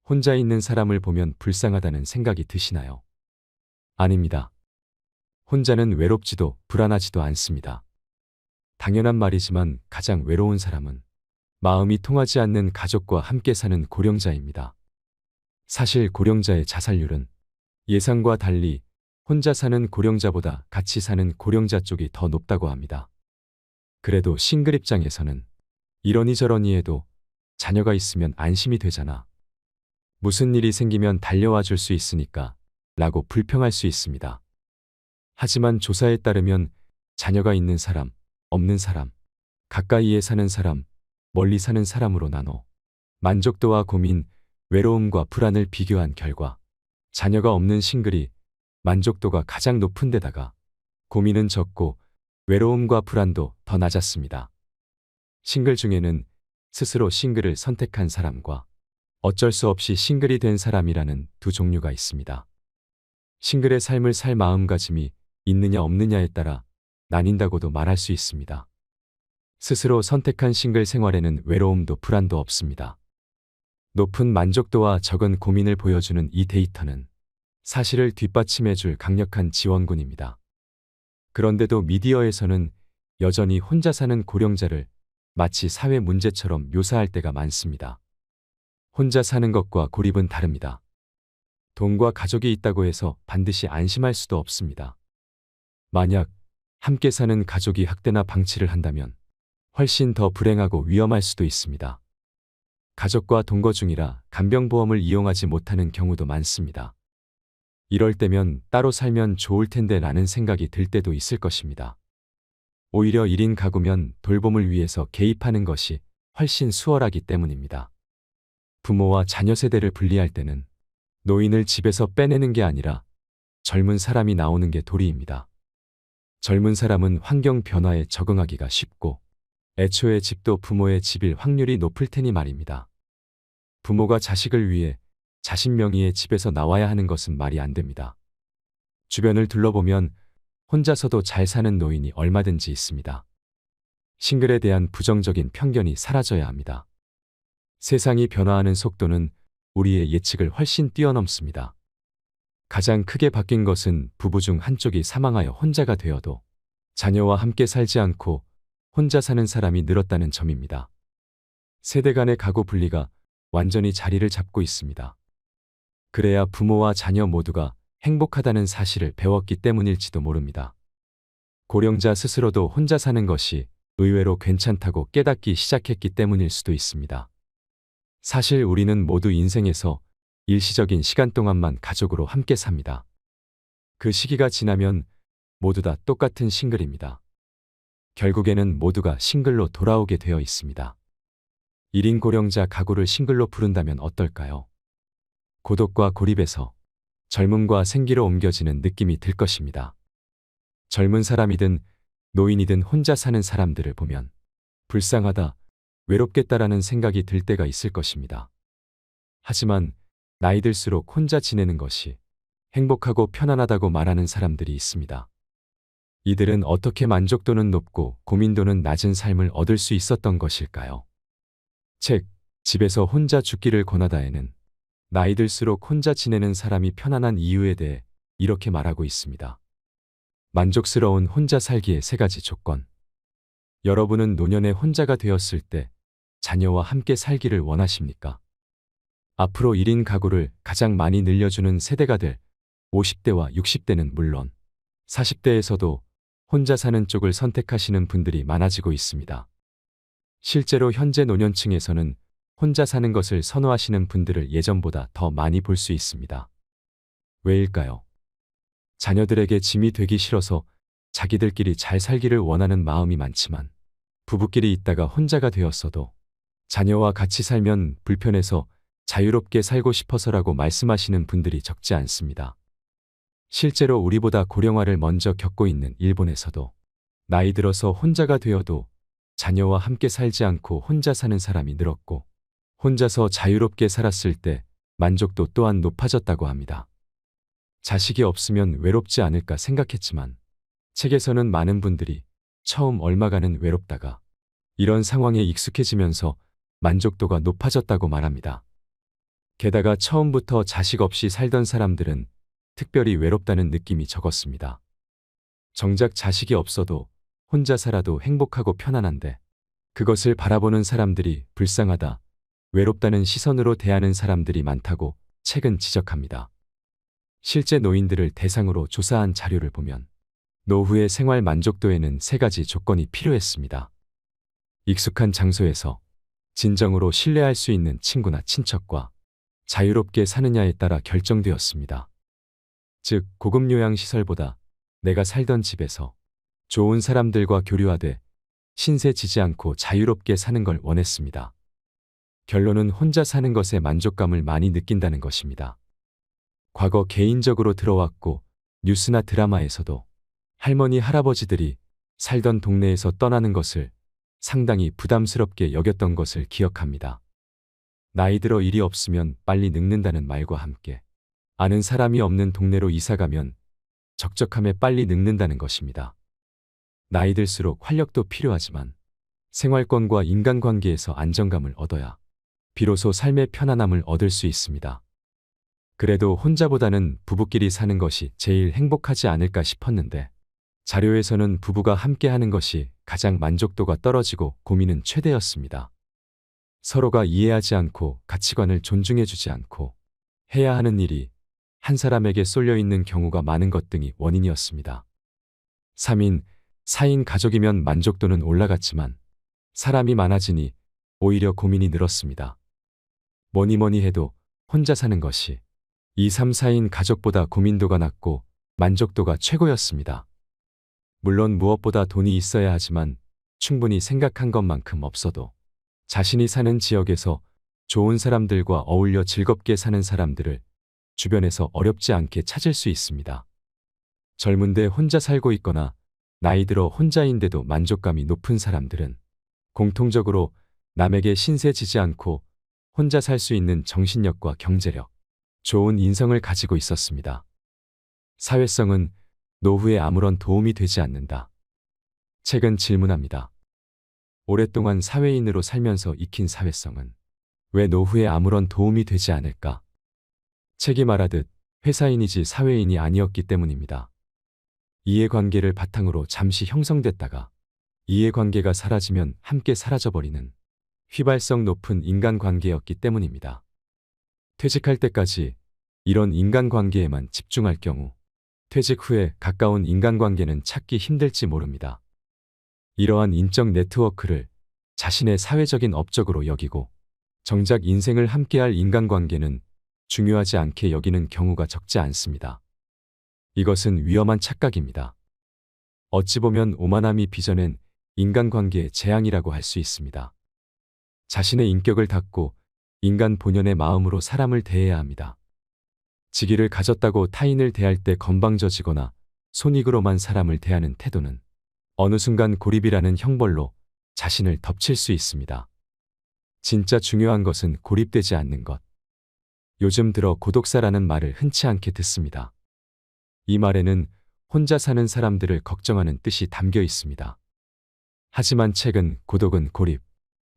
혼자 있는 사람을 보면 불쌍하다는 생각이 드시나요? 아닙니다. 혼자는 외롭지도 불안하지도 않습니다. 당연한 말이지만 가장 외로운 사람은 마음이 통하지 않는 가족과 함께 사는 고령자입니다. 사실 고령자의 자살률은 예상과 달리 혼자 사는 고령자보다 같이 사는 고령자 쪽이 더 높다고 합니다. 그래도 싱글 입장에서는 이러니 저러니 해도 자녀가 있으면 안심이 되잖아. 무슨 일이 생기면 달려와 줄 수 있으니까 라고 불평할 수 있습니다. 하지만 조사에 따르면 자녀가 있는 사람, 없는 사람, 가까이에 사는 사람, 멀리 사는 사람으로 나눠 만족도와 고민, 외로움과 불안을 비교한 결과 자녀가 없는 싱글이 만족도가 가장 높은 데다가 고민은 적고 외로움과 불안도 더 낮았습니다. 싱글 중에는 스스로 싱글을 선택한 사람과 어쩔 수 없이 싱글이 된 사람이라는 두 종류가 있습니다. 싱글의 삶을 살 마음가짐이 있느냐 없느냐에 따라 나뉜다고도 말할 수 있습니다. 스스로 선택한 싱글 생활에는 외로움도 불안도 없습니다. 높은 만족도와 적은 고민을 보여주는 이 데이터는 사실을 뒷받침해줄 강력한 지원군입니다. 그런데도 미디어에서는 여전히 혼자 사는 고령자를 마치 사회 문제처럼 묘사할 때가 많습니다. 혼자 사는 것과 고립은 다릅니다. 돈과 가족이 있다고 해서 반드시 안심할 수도 없습니다. 만약 함께 사는 가족이 학대나 방치를 한다면 훨씬 더 불행하고 위험할 수도 있습니다. 가족과 동거 중이라 간병보험을 이용하지 못하는 경우도 많습니다. 이럴 때면 따로 살면 좋을 텐데 라는 생각이 들 때도 있을 것입니다. 오히려 1인 가구면 돌봄을 위해서 개입하는 것이 훨씬 수월하기 때문입니다. 부모와 자녀 세대를 분리할 때는 노인을 집에서 빼내는 게 아니라 젊은 사람이 나오는 게 도리입니다. 젊은 사람은 환경 변화에 적응하기가 쉽고 애초에 집도 부모의 집일 확률이 높을 테니 말입니다. 부모가 자식을 위해 자신 명의의 집에서 나와야 하는 것은 말이 안 됩니다. 주변을 둘러보면 혼자서도 잘 사는 노인이 얼마든지 있습니다. 싱글에 대한 부정적인 편견이 사라져야 합니다. 세상이 변화하는 속도는 우리의 예측을 훨씬 뛰어넘습니다. 가장 크게 바뀐 것은 부부 중 한쪽이 사망하여 혼자가 되어도 자녀와 함께 살지 않고 혼자 사는 사람이 늘었다는 점입니다. 세대 간의 가구 분리가 완전히 자리를 잡고 있습니다. 그래야 부모와 자녀 모두가 행복하다는 사실을 배웠기 때문일지도 모릅니다. 고령자 스스로도 혼자 사는 것이 의외로 괜찮다고 깨닫기 시작했기 때문일 수도 있습니다. 사실 우리는 모두 인생에서 일시적인 시간 동안만 가족으로 함께 삽니다. 그 시기가 지나면 모두 다 똑같은 싱글입니다. 결국에는 모두가 싱글로 돌아오게 되어 있습니다. 1인 고령자 가구를 싱글로 부른다면 어떨까요? 고독과 고립에서 젊음과 생기로 옮겨지는 느낌이 들 것입니다. 젊은 사람이든 노인이든 혼자 사는 사람들을 보면 불쌍하다, 외롭겠다라는 생각이 들 때가 있을 것입니다. 하지만 나이 들수록 혼자 지내는 것이 행복하고 편안하다고 말하는 사람들이 있습니다. 이들은 어떻게 만족도는 높고 고민도는 낮은 삶을 얻을 수 있었던 것일까요? 책, 집에서 혼자 죽기를 권하다에는 나이 들수록 혼자 지내는 사람이 편안한 이유에 대해 이렇게 말하고 있습니다. 만족스러운 혼자 살기의 3가지 조건. 여러분은 노년에 혼자가 되었을 때 자녀와 함께 살기를 원하십니까? 앞으로 1인 가구를 가장 많이 늘려주는 세대가 될 50대와 60대는 물론 40대에서도 혼자 사는 쪽을 선택하시는 분들이 많아지고 있습니다. 실제로 현재 노년층에서는 혼자 사는 것을 선호하시는 분들을 예전보다 더 많이 볼 수 있습니다. 왜일까요? 자녀들에게 짐이 되기 싫어서 자기들끼리 잘 살기를 원하는 마음이 많지만 부부끼리 있다가 혼자가 되었어도 자녀와 같이 살면 불편해서 자유롭게 살고 싶어서라고 말씀하시는 분들이 적지 않습니다. 실제로 우리보다 고령화를 먼저 겪고 있는 일본에서도 나이 들어서 혼자가 되어도 자녀와 함께 살지 않고 혼자 사는 사람이 늘었고 혼자서 자유롭게 살았을 때 만족도 또한 높아졌다고 합니다. 자식이 없으면 외롭지 않을까 생각했지만 책에서는 많은 분들이 처음 얼마간은 외롭다가 이런 상황에 익숙해지면서 만족도가 높아졌다고 말합니다. 게다가 처음부터 자식 없이 살던 사람들은 특별히 외롭다는 느낌이 적었습니다. 정작 자식이 없어도 혼자 살아도 행복하고 편안한데 그것을 바라보는 사람들이 불쌍하다, 외롭다는 시선으로 대하는 사람들이 많다고 책은 지적합니다. 실제 노인들을 대상으로 조사한 자료를 보면 노후의 생활 만족도에는 세 가지 조건이 필요했습니다. 익숙한 장소에서 진정으로 신뢰할 수 있는 친구나 친척과 자유롭게 사느냐에 따라 결정되었습니다. 즉, 고급 요양시설보다 내가 살던 집에서 좋은 사람들과 교류하되 신세 지지 않고 자유롭게 사는 걸 원했습니다. 결론은 혼자 사는 것에 만족감을 많이 느낀다는 것입니다. 과거 개인적으로 들어왔고 뉴스나 드라마에서도 할머니, 할아버지들이 살던 동네에서 떠나는 것을 상당히 부담스럽게 여겼던 것을 기억합니다. 나이 들어 일이 없으면 빨리 늙는다는 말과 함께 아는 사람이 없는 동네로 이사가면 적적함에 빨리 늙는다는 것입니다. 나이 들수록 활력도 필요하지만 생활권과 인간관계에서 안정감을 얻어야 비로소 삶의 편안함을 얻을 수 있습니다. 그래도 혼자보다는 부부끼리 사는 것이 제일 행복하지 않을까 싶었는데 자료에서는 부부가 함께 하는 것이 가장 만족도가 떨어지고 고민은 최대였습니다. 서로가 이해하지 않고 가치관을 존중해주지 않고 해야 하는 일이 한 사람에게 쏠려 있는 경우가 많은 것 등이 원인이었습니다. 3인, 4인 가족이면 만족도는 올라갔지만 사람이 많아지니 오히려 고민이 늘었습니다. 뭐니 해도 혼자 사는 것이 2, 3, 4인 가족보다 고민도가 낮고 만족도가 최고였습니다. 물론 무엇보다 돈이 있어야 하지만 충분히 생각한 것만큼 없어도 자신이 사는 지역에서 좋은 사람들과 어울려 즐겁게 사는 사람들을 주변에서 어렵지 않게 찾을 수 있습니다. 젊은데 혼자 살고 있거나 나이 들어 혼자인데도 만족감이 높은 사람들은 공통적으로 남에게 신세 지지 않고 혼자 살 수 있는 정신력과 경제력, 좋은 인성을 가지고 있었습니다. 사회성은 노후에 아무런 도움이 되지 않는다. 책은 질문합니다. 오랫동안 사회인으로 살면서 익힌 사회성은 왜 노후에 아무런 도움이 되지 않을까? 책이 말하듯 회사인이지 사회인이 아니었기 때문입니다. 이해관계를 바탕으로 잠시 형성됐다가 이해관계가 사라지면 함께 사라져버리는 휘발성 높은 인간관계였기 때문입니다. 퇴직할 때까지 이런 인간관계에만 집중할 경우 퇴직 후에 가까운 인간관계는 찾기 힘들지 모릅니다. 이러한 인적 네트워크를 자신의 사회적인 업적으로 여기고 정작 인생을 함께할 인간관계는 중요하지 않게 여기는 경우가 적지 않습니다. 이것은 위험한 착각입니다. 어찌 보면 오만함이 빚어낸 인간관계의 재앙이라고 할 수 있습니다. 자신의 인격을 닫고 인간 본연의 마음으로 사람을 대해야 합니다. 직위를 가졌다고 타인을 대할 때 건방져지거나 손익으로만 사람을 대하는 태도는 어느 순간 고립이라는 형벌로 자신을 덮칠 수 있습니다. 진짜 중요한 것은 고립되지 않는 것. 요즘 들어 고독사라는 말을 흔치 않게 듣습니다. 이 말에는 혼자 사는 사람들을 걱정하는 뜻이 담겨 있습니다. 하지만 책은 고독은 고립,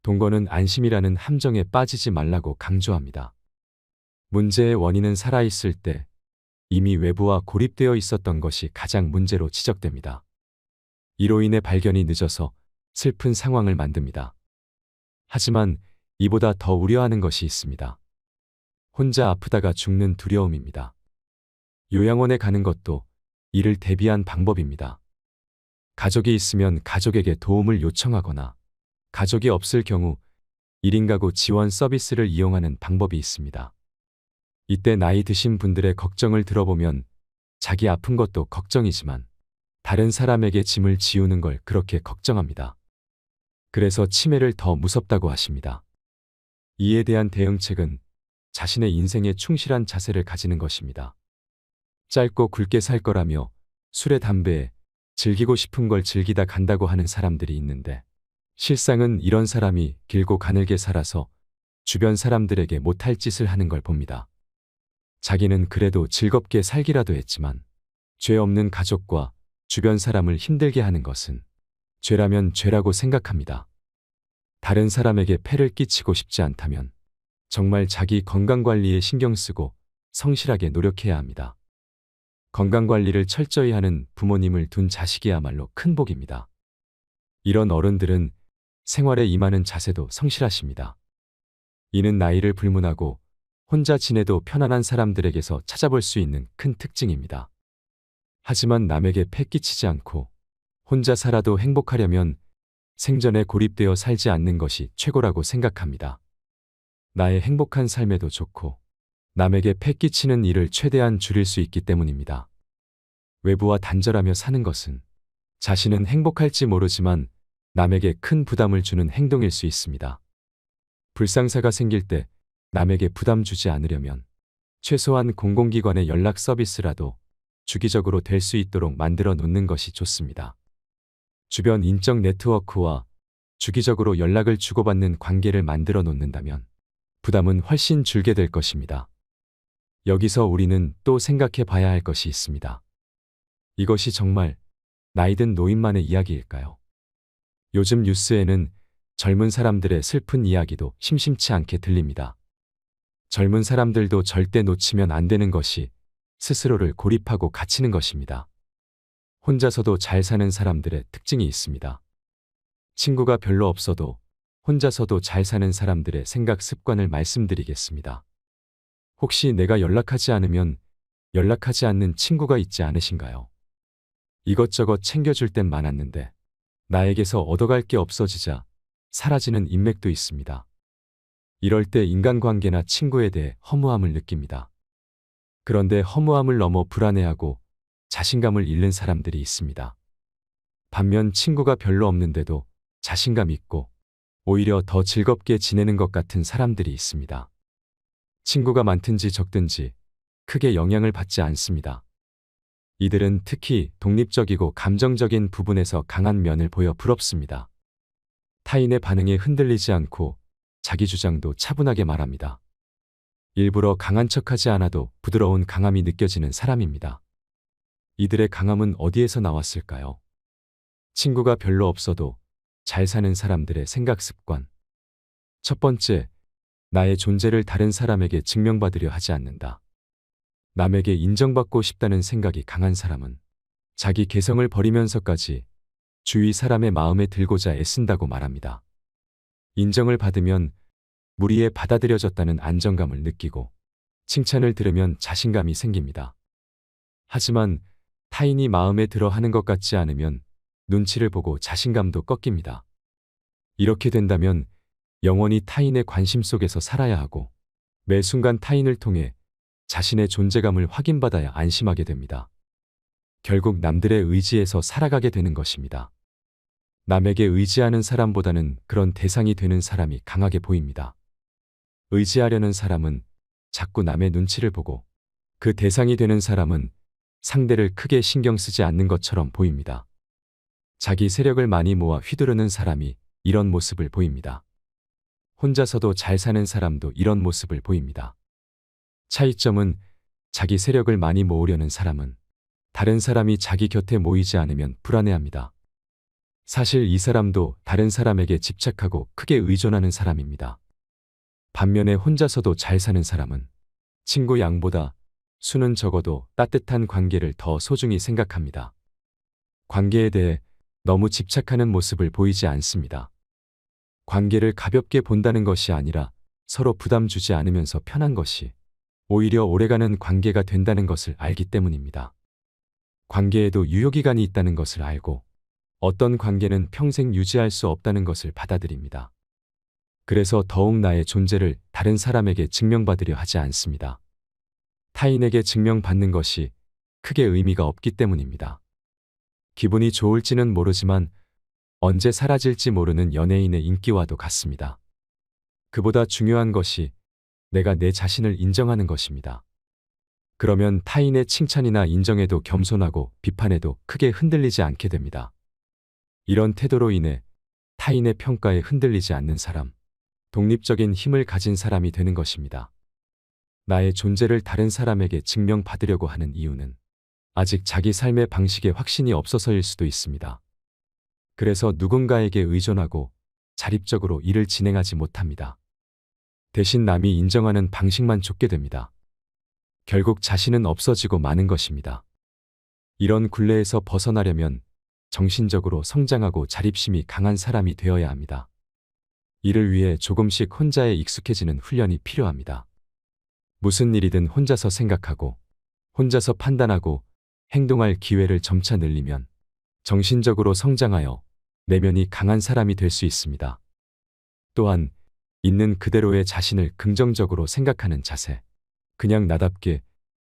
동거는 안심이라는 함정에 빠지지 말라고 강조합니다. 문제의 원인은 살아있을 때 이미 외부와 고립되어 있었던 것이 가장 문제로 지적됩니다. 이로 인해 발견이 늦어서 슬픈 상황을 만듭니다. 하지만 이보다 더 우려하는 것이 있습니다. 혼자 아프다가 죽는 두려움입니다. 요양원에 가는 것도 이를 대비한 방법입니다. 가족이 있으면 가족에게 도움을 요청하거나 가족이 없을 경우 1인 가구 지원 서비스를 이용하는 방법이 있습니다. 이때 나이 드신 분들의 걱정을 들어보면 자기 아픈 것도 걱정이지만 다른 사람에게 짐을 지우는 걸 그렇게 걱정합니다. 그래서 치매를 더 무섭다고 하십니다. 이에 대한 대응책은 자신의 인생에 충실한 자세를 가지는 것입니다. 짧고 굵게 살 거라며 술에 담배에 즐기고 싶은 걸 즐기다 간다고 하는 사람들이 있는데 실상은 이런 사람이 길고 가늘게 살아서 주변 사람들에게 못할 짓을 하는 걸 봅니다. 자기는 그래도 즐겁게 살기라도 했지만 죄 없는 가족과 주변 사람을 힘들게 하는 것은 죄라면 죄라고 생각합니다. 다른 사람에게 폐를 끼치고 싶지 않다면 정말 자기 건강관리에 신경 쓰고 성실하게 노력해야 합니다. 건강관리를 철저히 하는 부모님을 둔 자식이야말로 큰 복입니다. 이런 어른들은 생활에 임하는 자세도 성실하십니다. 이는 나이를 불문하고 혼자 지내도 편안한 사람들에게서 찾아볼 수 있는 큰 특징입니다. 하지만 남에게 패 끼치지 않고 혼자 살아도 행복하려면 생전에 고립되어 살지 않는 것이 최고라고 생각합니다. 나의 행복한 삶에도 좋고 남에게 패 끼치는 일을 최대한 줄일 수 있기 때문입니다. 외부와 단절하며 사는 것은 자신은 행복할지 모르지만 남에게 큰 부담을 주는 행동일 수 있습니다. 불상사가 생길 때 남에게 부담 주지 않으려면 최소한 공공기관의 연락 서비스라도 주기적으로 될 수 있도록 만들어 놓는 것이 좋습니다. 주변 인적 네트워크와 주기적으로 연락을 주고받는 관계를 만들어 놓는다면 부담은 훨씬 줄게 될 것입니다. 여기서 우리는 또 생각해 봐야 할 것이 있습니다. 이것이 정말 나이든 노인만의 이야기일까요? 요즘 뉴스에는 젊은 사람들의 슬픈 이야기도 심심치 않게 들립니다. 젊은 사람들도 절대 놓치면 안 되는 것이 스스로를 고립하고 갇히는 것입니다. 혼자서도 잘 사는 사람들의 특징이 있습니다. 친구가 별로 없어도 혼자서도 잘 사는 사람들의 생각 습관을 말씀드리겠습니다. 혹시 내가 연락하지 않으면 연락하지 않는 친구가 있지 않으신가요? 이것저것 챙겨줄 땐 많았는데 나에게서 얻어갈 게 없어지자 사라지는 인맥도 있습니다. 이럴 때 인간관계나 친구에 대해 허무함을 느낍니다. 그런데 허무함을 넘어 불안해하고 자신감을 잃는 사람들이 있습니다. 반면 친구가 별로 없는데도 자신감 있고 오히려 더 즐겁게 지내는 것 같은 사람들이 있습니다. 친구가 많든지 적든지 크게 영향을 받지 않습니다. 이들은 특히 독립적이고 감정적인 부분에서 강한 면을 보여 부럽습니다. 타인의 반응에 흔들리지 않고 자기 주장도 차분하게 말합니다. 일부러 강한 척하지 않아도 부드러운 강함이 느껴지는 사람입니다. 이들의 강함은 어디에서 나왔을까요? 친구가 별로 없어도 잘 사는 사람들의 생각 습관. 첫 번째, 나의 존재를 다른 사람에게 증명받으려 하지 않는다. 남에게 인정받고 싶다는 생각이 강한 사람은 자기 개성을 버리면서까지 주위 사람의 마음에 들고자 애쓴다고 말합니다. 인정을 받으면 무리에 받아들여졌다는 안정감을 느끼고 칭찬을 들으면 자신감이 생깁니다. 하지만 타인이 마음에 들어 하는 것 같지 않으면 눈치를 보고 자신감도 꺾입니다. 이렇게 된다면 영원히 타인의 관심 속에서 살아야 하고 매 순간 타인을 통해 자신의 존재감을 확인받아야 안심하게 됩니다. 결국 남들의 의지에서 살아가게 되는 것입니다. 남에게 의지하는 사람보다는 그런 대상이 되는 사람이 강하게 보입니다. 의지하려는 사람은 자꾸 남의 눈치를 보고 그 대상이 되는 사람은 상대를 크게 신경 쓰지 않는 것처럼 보입니다. 자기 세력을 많이 모아 휘두르는 사람이 이런 모습을 보입니다. 혼자서도 잘 사는 사람도 이런 모습을 보입니다. 차이점은 자기 세력을 많이 모으려는 사람은 다른 사람이 자기 곁에 모이지 않으면 불안해합니다. 사실 이 사람도 다른 사람에게 집착하고 크게 의존하는 사람입니다. 반면에 혼자서도 잘 사는 사람은 친구 양보다 수는 적어도 따뜻한 관계를 더 소중히 생각합니다. 관계에 대해 너무 집착하는 모습을 보이지 않습니다. 관계를 가볍게 본다는 것이 아니라 서로 부담 주지 않으면서 편한 것이 오히려 오래가는 관계가 된다는 것을 알기 때문입니다. 관계에도 유효기간이 있다는 것을 알고 어떤 관계는 평생 유지할 수 없다는 것을 받아들입니다. 그래서 더욱 나의 존재를 다른 사람에게 증명받으려 하지 않습니다. 타인에게 증명받는 것이 크게 의미가 없기 때문입니다. 기분이 좋을지는 모르지만 언제 사라질지 모르는 연예인의 인기와도 같습니다. 그보다 중요한 것이 내가 내 자신을 인정하는 것입니다. 그러면 타인의 칭찬이나 인정에도 겸손하고 비판에도 크게 흔들리지 않게 됩니다. 이런 태도로 인해 타인의 평가에 흔들리지 않는 사람, 독립적인 힘을 가진 사람이 되는 것입니다. 나의 존재를 다른 사람에게 증명받으려고 하는 이유는 아직 자기 삶의 방식에 확신이 없어서일 수도 있습니다. 그래서 누군가에게 의존하고 자립적으로 일을 진행하지 못합니다. 대신 남이 인정하는 방식만 좇게 됩니다. 결국 자신은 없어지고 마는 것입니다. 이런 굴레에서 벗어나려면 정신적으로 성장하고 자립심이 강한 사람이 되어야 합니다. 이를 위해 조금씩 혼자에 익숙해지는 훈련이 필요합니다. 무슨 일이든 혼자서 생각하고 혼자서 판단하고 행동할 기회를 점차 늘리면 정신적으로 성장하여 내면이 강한 사람이 될 수 있습니다. 또한 있는 그대로의 자신을 긍정적으로 생각하는 자세, 그냥 나답게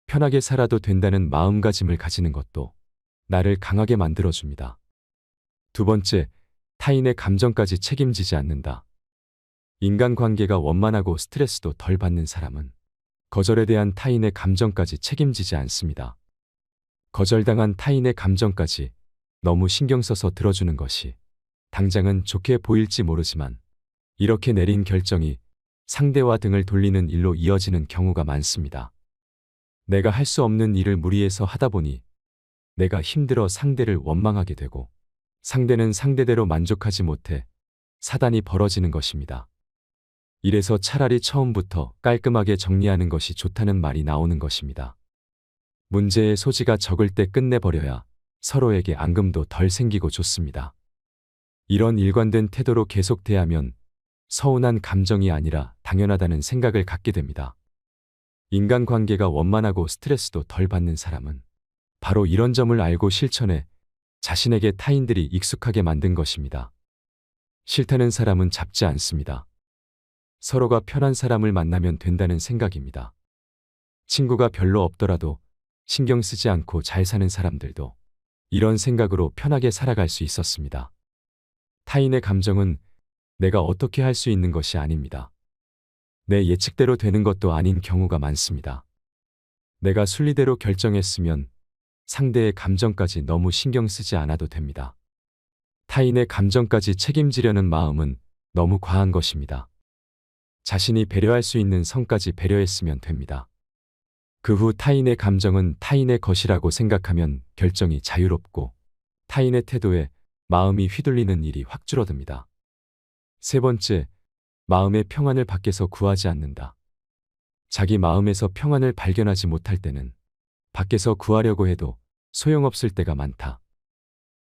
편하게 살아도 된다는 마음가짐을 가지는 것도 나를 강하게 만들어줍니다. 두 번째, 타인의 감정까지 책임지지 않는다. 인간관계가 원만하고 스트레스도 덜 받는 사람은 거절에 대한 타인의 감정까지 책임지지 않습니다. 거절당한 타인의 감정까지 너무 신경 써서 들어주는 것이 당장은 좋게 보일지 모르지만 이렇게 내린 결정이 상대와 등을 돌리는 일로 이어지는 경우가 많습니다. 내가 할 수 없는 일을 무리해서 하다 보니 내가 힘들어 상대를 원망하게 되고 상대는 상대대로 만족하지 못해 사단이 벌어지는 것입니다. 이래서 차라리 처음부터 깔끔하게 정리하는 것이 좋다는 말이 나오는 것입니다. 문제의 소지가 적을 때 끝내버려야 서로에게 앙금도 덜 생기고 좋습니다. 이런 일관된 태도로 계속 대하면 서운한 감정이 아니라 당연하다는 생각을 갖게 됩니다. 인간관계가 원만하고 스트레스도 덜 받는 사람은 바로 이런 점을 알고 실천해 자신에게 타인들이 익숙하게 만든 것입니다. 싫다는 사람은 잡지 않습니다. 서로가 편한 사람을 만나면 된다는 생각입니다. 친구가 별로 없더라도 신경 쓰지 않고 잘 사는 사람들도 이런 생각으로 편하게 살아갈 수 있었습니다. 타인의 감정은 내가 어떻게 할 수 있는 것이 아닙니다. 내 예측대로 되는 것도 아닌 경우가 많습니다. 내가 순리대로 결정했으면 상대의 감정까지 너무 신경 쓰지 않아도 됩니다. 타인의 감정까지 책임지려는 마음은 너무 과한 것입니다. 자신이 배려할 수 있는 선까지 배려했으면 됩니다. 그 후 타인의 감정은 타인의 것이라고 생각하면 결정이 자유롭고 타인의 태도에 마음이 휘둘리는 일이 확 줄어듭니다. 세 번째, 마음의 평안을 밖에서 구하지 않는다. 자기 마음에서 평안을 발견하지 못할 때는 밖에서 구하려고 해도 소용없을 때가 많다.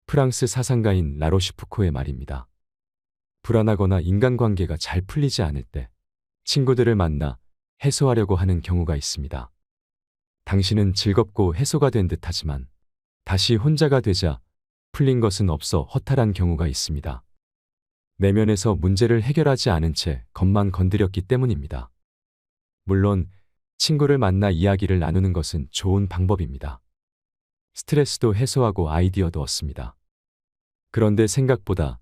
프랑스 사상가인 라로슈푸코의 말입니다. 불안하거나 인간관계가 잘 풀리지 않을 때 친구들을 만나 해소하려고 하는 경우가 있습니다. 당신은 즐겁고 해소가 된 듯하지만 다시 혼자가 되자 풀린 것은 없어 허탈한 경우가 있습니다. 내면에서 문제를 해결하지 않은 채 겉만 건드렸기 때문입니다. 물론 친구를 만나 이야기를 나누는 것은 좋은 방법입니다. 스트레스도 해소하고 아이디어도 얻습니다. 그런데 생각보다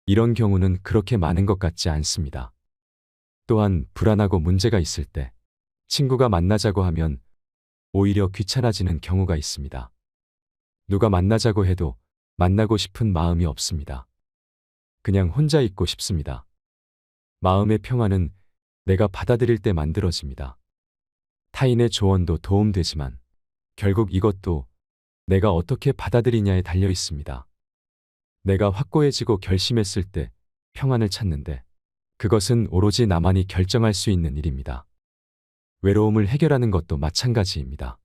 이런 경우는 그렇게 많은 것 같지 않습니다. 또한 불안하고 문제가 있을 때 친구가 만나자고 하면 오히려 귀찮아지는 경우가 있습니다. 누가 만나자고 해도 만나고 싶은 마음이 없습니다. 그냥 혼자 있고 싶습니다. 마음의 평안은 내가 받아들일 때 만들어집니다. 타인의 조언도 도움되지만 결국 이것도 내가 어떻게 받아들이냐에 달려 있습니다. 내가 확고해지고 결심했을 때 평안을 찾는데 그것은 오로지 나만이 결정할 수 있는 일입니다. 외로움을 해결하는 것도 마찬가지입니다.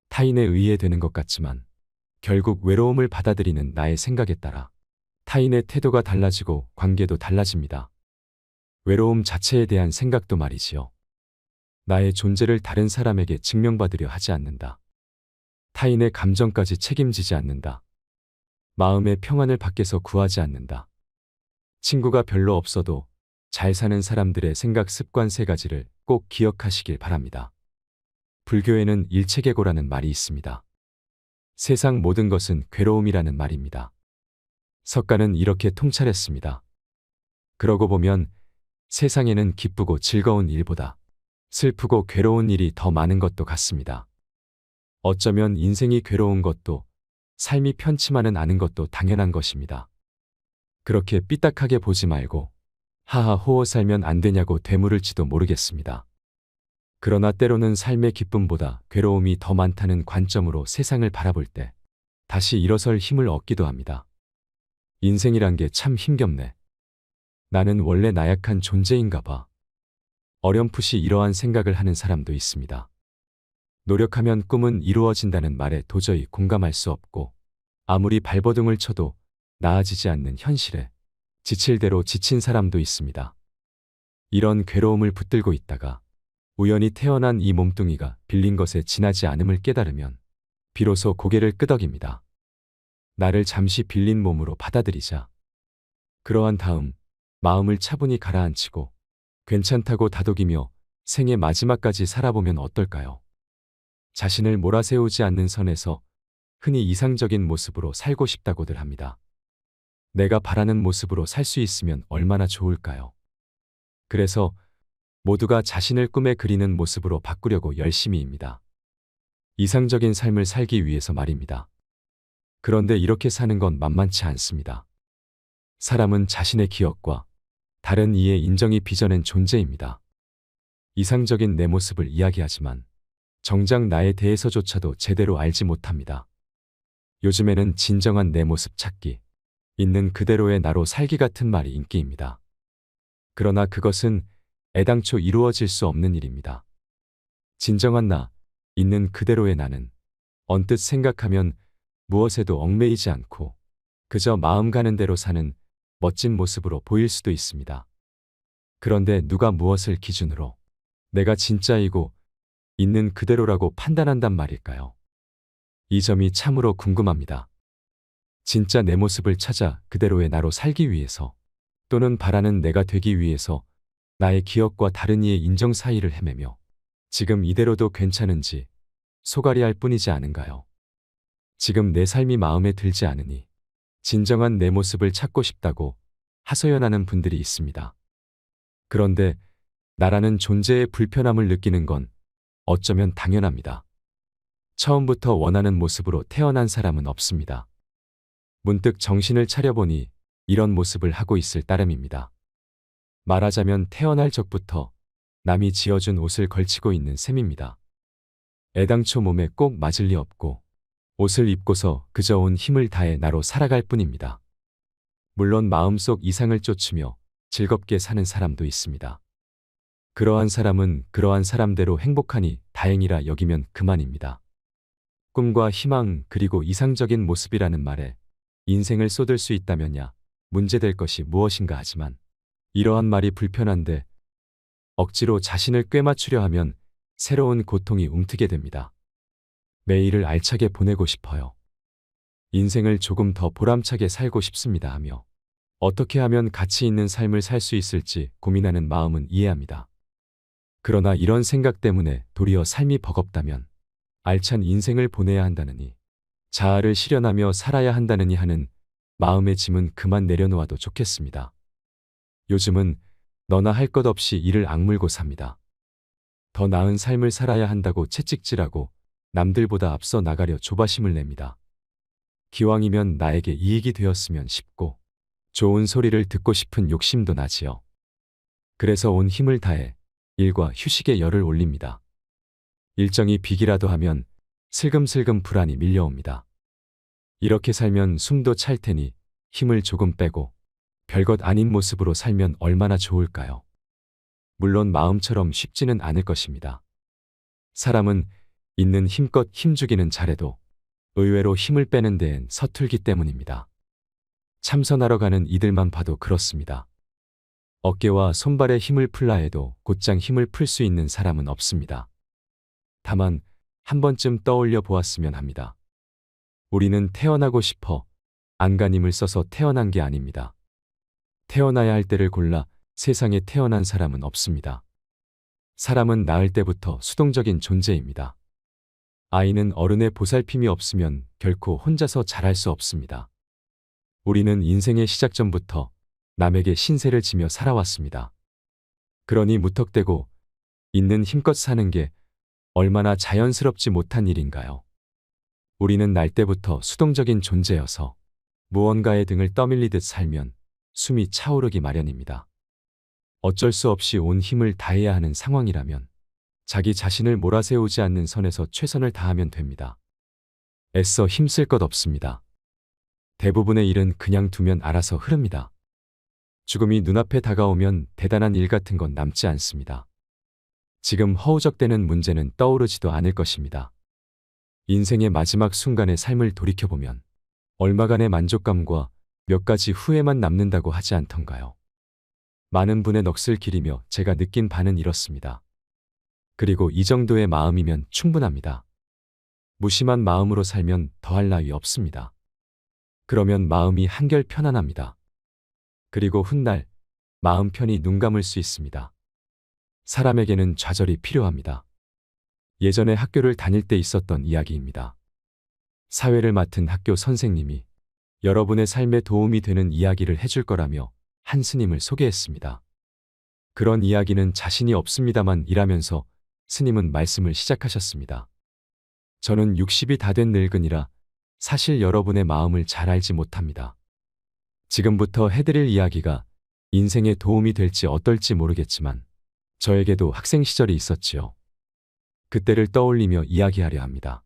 타인에 의해 되는 것 같지만 결국 외로움을 받아들이는 나의 생각에 따라 타인의 태도가 달라지고 관계도 달라집니다. 외로움 자체에 대한 생각도 말이지요. 나의 존재를 다른 사람에게 증명받으려 하지 않는다. 타인의 감정까지 책임지지 않는다. 마음의 평안을 밖에서 구하지 않는다. 친구가 별로 없어도 잘 사는 사람들의 생각 습관 세 가지를 꼭 기억하시길 바랍니다. 불교에는 일체계고라는 말이 있습니다. 세상 모든 것은 괴로움이라는 말입니다. 석가는 이렇게 통찰했습니다. 그러고 보면 세상에는 기쁘고 즐거운 일보다 슬프고 괴로운 일이 더 많은 것도 같습니다. 어쩌면 인생이 괴로운 것도 삶이 편치만은 않은 것도 당연한 것입니다. 그렇게 삐딱하게 보지 말고 하하 호호 살면 안 되냐고 되물을지도 모르겠습니다. 그러나 때로는 삶의 기쁨보다 괴로움이 더 많다는 관점으로 세상을 바라볼 때 다시 일어설 힘을 얻기도 합니다. 인생이란 게 참 힘겹네. 나는 원래 나약한 존재인가 봐. 어렴풋이 이러한 생각을 하는 사람도 있습니다. 노력하면 꿈은 이루어진다는 말에 도저히 공감할 수 없고 아무리 발버둥을 쳐도 나아지지 않는 현실에 지칠 대로 지친 사람도 있습니다. 이런 괴로움을 붙들고 있다가 우연히 태어난 이 몸뚱이가 빌린 것에 지나지 않음을 깨달으면 비로소 고개를 끄덕입니다. 나를 잠시 빌린 몸으로 받아들이자. 그러한 다음 마음을 차분히 가라앉히고 괜찮다고 다독이며 생의 마지막까지 살아보면 어떨까요? 자신을 몰아세우지 않는 선에서 흔히 이상적인 모습으로 살고 싶다고들 합니다. 내가 바라는 모습으로 살 수 있으면 얼마나 좋을까요? 그래서 모두가 자신을 꿈에 그리는 모습으로 바꾸려고 열심히입니다. 이상적인 삶을 살기 위해서 말입니다. 그런데 이렇게 사는 건 만만치 않습니다. 사람은 자신의 기억과 다른 이의 인정이 빚어낸 존재입니다. 이상적인 내 모습을 이야기하지만 정작 나에 대해서조차도 제대로 알지 못합니다. 요즘에는 진정한 내 모습 찾기, 있는 그대로의 나로 살기 같은 말이 인기입니다. 그러나 그것은 애당초 이루어질 수 없는 일입니다. 진정한 나, 있는 그대로의 나는 언뜻 생각하면 무엇에도 얽매이지 않고 그저 마음 가는 대로 사는 멋진 모습으로 보일 수도 있습니다. 그런데 누가 무엇을 기준으로 내가 진짜이고 있는 그대로라고 판단한단 말일까요? 이 점이 참으로 궁금합니다. 진짜 내 모습을 찾아 그대로의 나로 살기 위해서 또는 바라는 내가 되기 위해서 나의 기억과 다른 이의 인정 사이를 헤매며 지금 이대로도 괜찮은지 소갈이할 뿐이지 않은가요? 지금 내 삶이 마음에 들지 않으니 진정한 내 모습을 찾고 싶다고 하소연하는 분들이 있습니다. 그런데 나라는 존재의 불편함을 느끼는 건 어쩌면 당연합니다. 처음부터 원하는 모습으로 태어난 사람은 없습니다. 문득 정신을 차려보니 이런 모습을 하고 있을 따름입니다. 말하자면 태어날 적부터 남이 지어준 옷을 걸치고 있는 셈입니다. 애당초 몸에 꼭 맞을 리 없고 옷을 입고서 그저 온 힘을 다해 나로 살아갈 뿐입니다. 물론 마음속 이상을 쫓으며 즐겁게 사는 사람도 있습니다. 그러한 사람은 그러한 사람대로 행복하니 다행이라 여기면 그만입니다. 꿈과 희망 그리고 이상적인 모습이라는 말에 인생을 쏟을 수 있다면야 문제될 것이 무엇인가 하지만 이러한 말이 불편한데 억지로 자신을 꿰맞추려 하면 새로운 고통이 움트게 됩니다. 매일을 알차게 보내고 싶어요. 인생을 조금 더 보람차게 살고 싶습니다 하며 어떻게 하면 가치 있는 삶을 살 수 있을지 고민하는 마음은 이해합니다. 그러나 이런 생각 때문에 도리어 삶이 버겁다면 알찬 인생을 보내야 한다느니 자아를 실현하며 살아야 한다느니 하는 마음의 짐은 그만 내려놓아도 좋겠습니다. 요즘은 너나 할 것 없이 이를 악물고 삽니다. 더 나은 삶을 살아야 한다고 채찍질하고 남들보다 앞서 나가려 조바심을 냅니다. 기왕이면 나에게 이익이 되었으면 싶고 좋은 소리를 듣고 싶은 욕심도 나지요. 그래서 온 힘을 다해 일과 휴식에 열을 올립니다. 일정이 비기라도 하면 슬금슬금 불안이 밀려옵니다. 이렇게 살면 숨도 찰 테니 힘을 조금 빼고 별것 아닌 모습으로 살면 얼마나 좋을까요? 물론 마음처럼 쉽지는 않을 것입니다. 사람은 있는 힘껏 힘주기는 잘해도 의외로 힘을 빼는 데엔 서툴기 때문입니다. 참선하러 가는 이들만 봐도 그렇습니다. 어깨와 손발에 힘을 풀라 해도 곧장 힘을 풀 수 있는 사람은 없습니다. 다만 한 번쯤 떠올려 보았으면 합니다. 우리는 태어나고 싶어 안간힘을 써서 태어난 게 아닙니다. 태어나야 할 때를 골라 세상에 태어난 사람은 없습니다. 사람은 낳을 때부터 수동적인 존재입니다. 아이는 어른의 보살핌이 없으면 결코 혼자서 자랄 수 없습니다. 우리는 인생의 시작 전부터 남에게 신세를 지며 살아왔습니다. 그러니 무턱대고 있는 힘껏 사는 게 얼마나 자연스럽지 못한 일인가요? 우리는 날 때부터 수동적인 존재여서 무언가의 등을 떠밀리듯 살면 숨이 차오르기 마련입니다. 어쩔 수 없이 온 힘을 다해야 하는 상황이라면 자기 자신을 몰아세우지 않는 선에서 최선을 다하면 됩니다. 애써 힘쓸 것 없습니다. 대부분의 일은 그냥 두면 알아서 흐릅니다. 죽음이 눈앞에 다가오면 대단한 일 같은 건 남지 않습니다. 지금 허우적대는 문제는 떠오르지도 않을 것입니다. 인생의 마지막 순간의 삶을 돌이켜보면 얼마간의 만족감과 몇 가지 후회만 남는다고 하지 않던가요? 많은 분의 넋을 기리며 제가 느낀 바는 이렇습니다. 그리고 이 정도의 마음이면 충분합니다. 무심한 마음으로 살면 더할 나위 없습니다. 그러면 마음이 한결 편안합니다. 그리고 훗날 마음 편히 눈 감을 수 있습니다. 사람에게는 좌절이 필요합니다. 예전에 학교를 다닐 때 있었던 이야기입니다. 사회를 맡은 학교 선생님이 여러분의 삶에 도움이 되는 이야기를 해줄 거라며 한 스님을 소개했습니다. 그런 이야기는 자신이 없습니다만 이라면서 스님은 말씀을 시작하셨습니다. 저는 60이 다 된 늙은이라 사실 여러분의 마음을 잘 알지 못합니다. 지금부터 해드릴 이야기가 인생에 도움이 될지 어떨지 모르겠지만 저에게도 학생 시절이 있었지요. 그때를 떠올리며 이야기하려 합니다.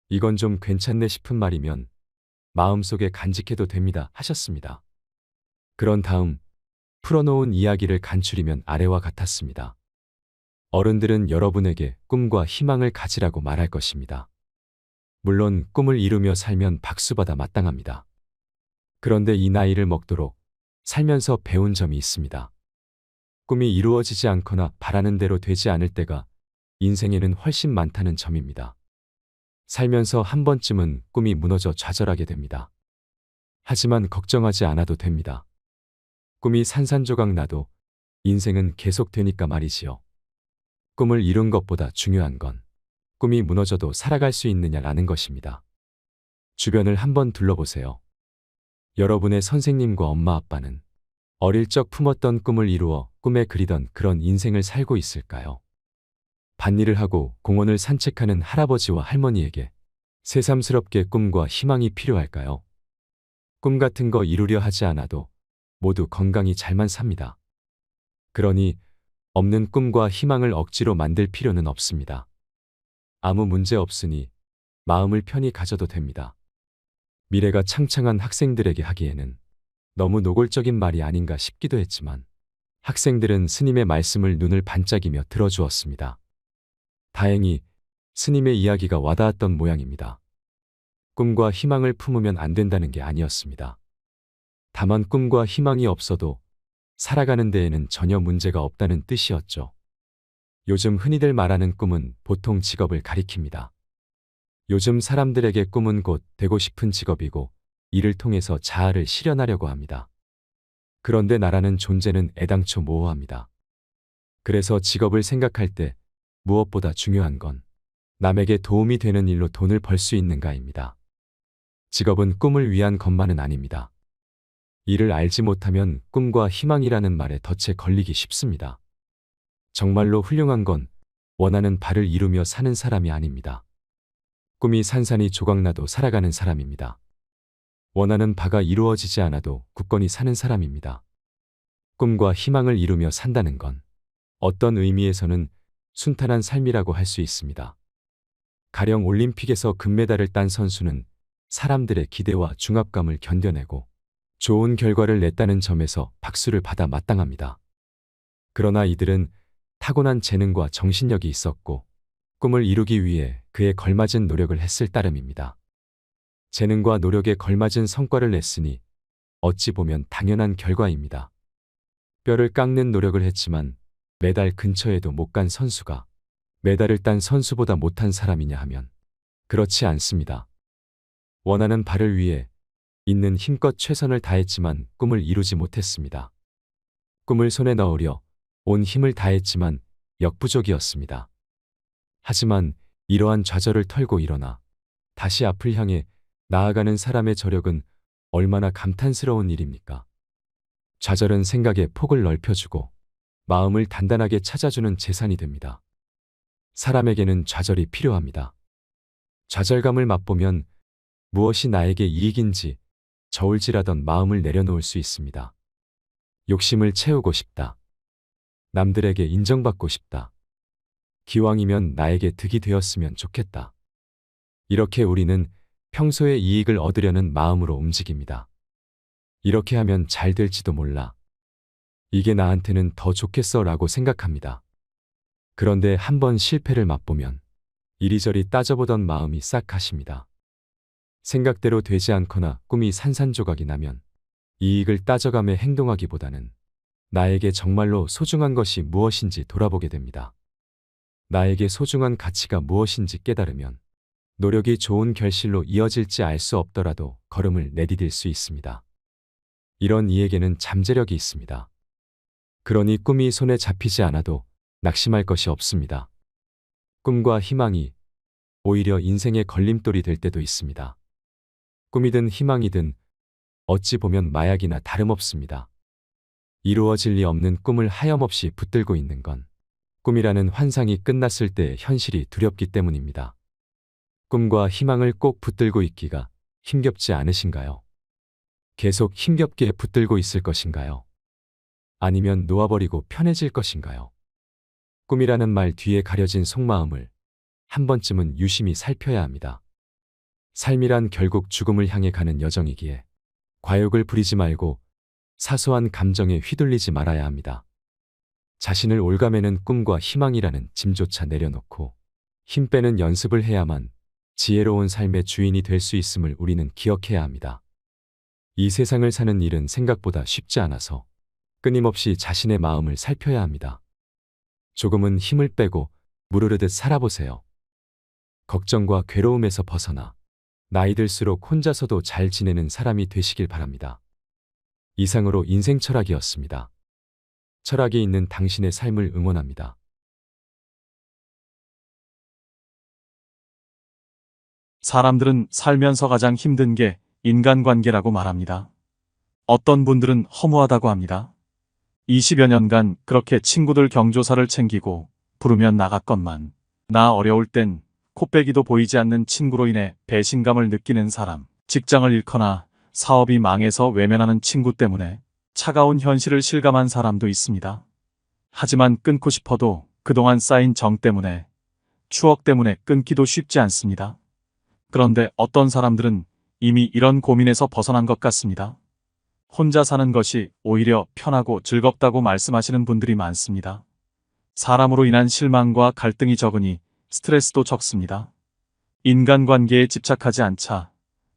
이건 좀 괜찮네 싶은 말이면 마음속에 간직해도 됩니다 하셨습니다. 그런 다음 풀어놓은 이야기를 간추리면 아래와 같았습니다. 어른들은 여러분에게 꿈과 희망을 가지라고 말할 것입니다. 물론 꿈을 이루며 살면 박수받아 마땅합니다. 그런데 이 나이를 먹도록 살면서 배운 점이 있습니다. 꿈이 이루어지지 않거나 바라는 대로 되지 않을 때가 인생에는 훨씬 많다는 점입니다. 살면서 한 번쯤은 꿈이 무너져 좌절하게 됩니다. 하지만 걱정하지 않아도 됩니다. 꿈이 산산조각 나도 인생은 계속되니까 말이지요. 꿈을 이룬 것보다 중요한 건 꿈이 무너져도 살아갈 수 있느냐라는 것입니다. 주변을 한번 둘러보세요. 여러분의 선생님과 엄마 아빠는 어릴 적 품었던 꿈을 이루어 꿈에 그리던 그런 인생을 살고 있을까요? 밭일을 하고 공원을 산책하는 할아버지와 할머니에게 새삼스럽게 꿈과 희망이 필요할까요? 꿈 같은 거 이루려 하지 않아도 모두 건강히 잘만 삽니다. 그러니 없는 꿈과 희망을 억지로 만들 필요는 없습니다. 아무 문제 없으니 마음을 편히 가져도 됩니다. 미래가 창창한 학생들에게 하기에는 너무 노골적인 말이 아닌가 싶기도 했지만 학생들은 스님의 말씀을 눈을 반짝이며 들어주었습니다. 다행히 스님의 이야기가 와닿았던 모양입니다. 꿈과 희망을 품으면 안 된다는 게 아니었습니다. 다만 꿈과 희망이 없어도 살아가는 데에는 전혀 문제가 없다는 뜻이었죠. 요즘 흔히들 말하는 꿈은 보통 직업을 가리킵니다. 요즘 사람들에게 꿈은 곧 되고 싶은 직업이고 이를 통해서 자아를 실현하려고 합니다. 그런데 나라는 존재는 애당초 모호합니다. 그래서 직업을 생각할 때 무엇보다 중요한 건 남에게 도움이 되는 일로 돈을 벌 수 있는가입니다. 직업은 꿈을 위한 것만은 아닙니다. 이를 알지 못하면 꿈과 희망이라는 말에 덫에 걸리기 쉽습니다. 정말로 훌륭한 건 원하는 바를 이루며 사는 사람이 아닙니다. 꿈이 산산이 조각나도 살아가는 사람입니다. 원하는 바가 이루어지지 않아도 굳건히 사는 사람입니다. 꿈과 희망을 이루며 산다는 건 어떤 의미에서는 순탄한 삶이라고 할 수 있습니다. 가령 올림픽에서 금메달을 딴 선수는 사람들의 기대와 중압감을 견뎌내고 좋은 결과를 냈다는 점에서 박수를 받아 마땅합니다. 그러나 이들은 타고난 재능과 정신력이 있었고 꿈을 이루기 위해 그에 걸맞은 노력을 했을 따름입니다. 재능과 노력에 걸맞은 성과를 냈으니 어찌 보면 당연한 결과입니다. 뼈를 깎는 노력을 했지만 메달 근처에도 못 간 선수가 메달을 딴 선수보다 못한 사람이냐 하면 그렇지 않습니다. 원하는 바를 위해 있는 힘껏 최선을 다했지만 꿈을 이루지 못했습니다. 꿈을 손에 넣으려 온 힘을 다했지만 역부족이었습니다. 하지만 이러한 좌절을 털고 일어나 다시 앞을 향해 나아가는 사람의 저력은 얼마나 감탄스러운 일입니까? 좌절은 생각의 폭을 넓혀주고 마음을 단단하게 찾아주는 재산이 됩니다. 사람에게는 좌절이 필요합니다. 좌절감을 맛보면 무엇이 나에게 이익인지 저울질하던 마음을 내려놓을 수 있습니다. 욕심을 채우고 싶다. 남들에게 인정받고 싶다. 기왕이면 나에게 득이 되었으면 좋겠다. 이렇게 우리는 평소에 이익을 얻으려는 마음으로 움직입니다. 이렇게 하면 잘 될지도 몰라. 이게 나한테는 더 좋겠어 라고 생각합니다. 그런데 한번 실패를 맛보면 이리저리 따져보던 마음이 싹 가십니다. 생각대로 되지 않거나 꿈이 산산조각이 나면 이익을 따져가며 행동하기보다는 나에게 정말로 소중한 것이 무엇인지 돌아보게 됩니다. 나에게 소중한 가치가 무엇인지 깨달으면 노력이 좋은 결실로 이어질지 알 수 없더라도 걸음을 내디딜 수 있습니다. 이런 이에게는 잠재력이 있습니다. 그러니 꿈이 손에 잡히지 않아도 낙심할 것이 없습니다. 꿈과 희망이 오히려 인생의 걸림돌이 될 때도 있습니다. 꿈이든 희망이든 어찌 보면 마약이나 다름없습니다. 이루어질 리 없는 꿈을 하염없이 붙들고 있는 건 꿈이라는 환상이 끝났을 때 현실이 두렵기 때문입니다. 꿈과 희망을 꼭 붙들고 있기가 힘겹지 않으신가요? 계속 힘겹게 붙들고 있을 것인가요? 아니면 놓아버리고 편해질 것인가요? 꿈이라는 말 뒤에 가려진 속마음을 한 번쯤은 유심히 살펴야 합니다. 삶이란 결국 죽음을 향해 가는 여정이기에 과욕을 부리지 말고 사소한 감정에 휘둘리지 말아야 합니다. 자신을 올가매는 꿈과 희망이라는 짐조차 내려놓고 힘 빼는 연습을 해야만 지혜로운 삶의 주인이 될 수 있음을 우리는 기억해야 합니다. 이 세상을 사는 일은 생각보다 쉽지 않아서 끊임없이 자신의 마음을 살펴야 합니다. 조금은 힘을 빼고 무르르듯 살아보세요. 걱정과 괴로움에서 벗어나 나이 들수록 혼자서도 잘 지내는 사람이 되시길 바랍니다. 이상으로 인생 철학이었습니다. 철학이 있는 당신의 삶을 응원합니다. 사람들은 살면서 가장 힘든 게 인간관계라고 말합니다. 어떤 분들은 허무하다고 합니다. 20여 년간 그렇게 친구들 경조사를 챙기고 부르면 나갔건만 나 어려울 땐 코빼기도 보이지 않는 친구로 인해 배신감을 느끼는 사람, 직장을 잃거나 사업이 망해서 외면하는 친구 때문에 차가운 현실을 실감한 사람도 있습니다. 하지만 끊고 싶어도 그동안 쌓인 정 때문에, 추억 때문에 끊기도 쉽지 않습니다. 그런데 어떤 사람들은 이미 이런 고민에서 벗어난 것 같습니다. 혼자 사는 것이 오히려 편하고 즐겁다고 말씀하시는 분들이 많습니다. 사람으로 인한 실망과 갈등이 적으니 스트레스도 적습니다. 인간관계에 집착하지 않자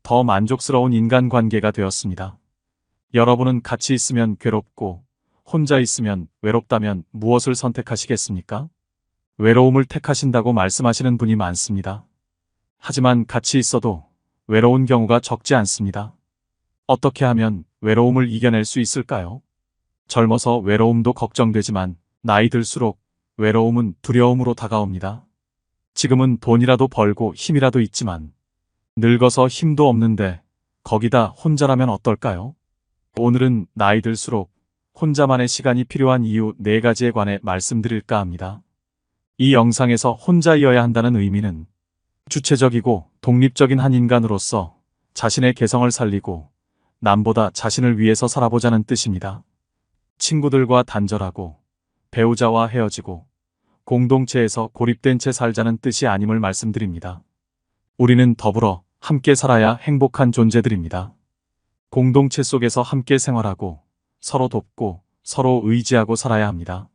더 만족스러운 인간관계가 되었습니다. 여러분은 같이 있으면 괴롭고 혼자 있으면 외롭다면 무엇을 선택하시겠습니까? 외로움을 택하신다고 말씀하시는 분이 많습니다. 하지만 같이 있어도 외로운 경우가 적지 않습니다. 어떻게 하면 외로움을 이겨낼 수 있을까요? 젊어서 외로움도 걱정되지만 나이 들수록 외로움은 두려움으로 다가옵니다. 지금은 돈이라도 벌고 힘이라도 있지만 늙어서 힘도 없는데 거기다 혼자라면 어떨까요? 오늘은 나이 들수록 혼자만의 시간이 필요한 이유 4가지에 관해 말씀드릴까 합니다. 이 영상에서 혼자이어야 한다는 의미는 주체적이고 독립적인 한 인간으로서 자신의 개성을 살리고 남보다 자신을 위해서 살아보자는 뜻입니다. 친구들과 단절하고 배우자와 헤어지고 공동체에서 고립된 채 살자는 뜻이 아님을 말씀드립니다. 우리는 더불어 함께 살아야 행복한 존재들입니다. 공동체 속에서 함께 생활하고 서로 돕고 서로 의지하고 살아야 합니다.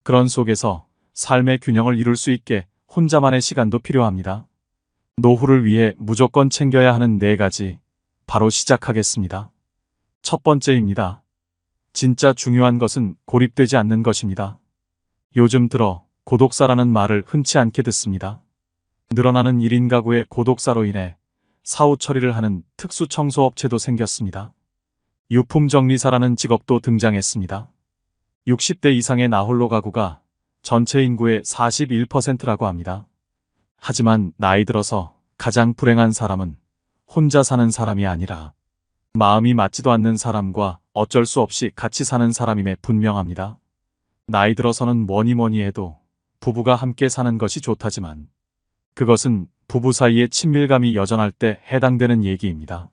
그런 속에서 삶의 균형을 이룰 수 있게 혼자만의 시간도 필요합니다. 노후를 위해 무조건 챙겨야 하는 4가지, 바로 시작하겠습니다. 첫 번째입니다. 진짜 중요한 것은 고립되지 않는 것입니다. 요즘 들어 고독사라는 말을 흔치 않게 듣습니다. 늘어나는 1인 가구의 고독사로 인해 사후 처리를 하는 특수 청소업체도 생겼습니다. 유품정리사라는 직업도 등장했습니다. 60대 이상의 나홀로 가구가 전체 인구의 41%라고 합니다. 하지만 나이 들어서 가장 불행한 사람은 혼자 사는 사람이 아니라 마음이 맞지도 않는 사람과 어쩔 수 없이 같이 사는 사람임에 분명합니다. 나이 들어서는 뭐니 해도 부부가 함께 사는 것이 좋다지만 그것은 부부 사이의 친밀감이 여전할 때 해당되는 얘기입니다.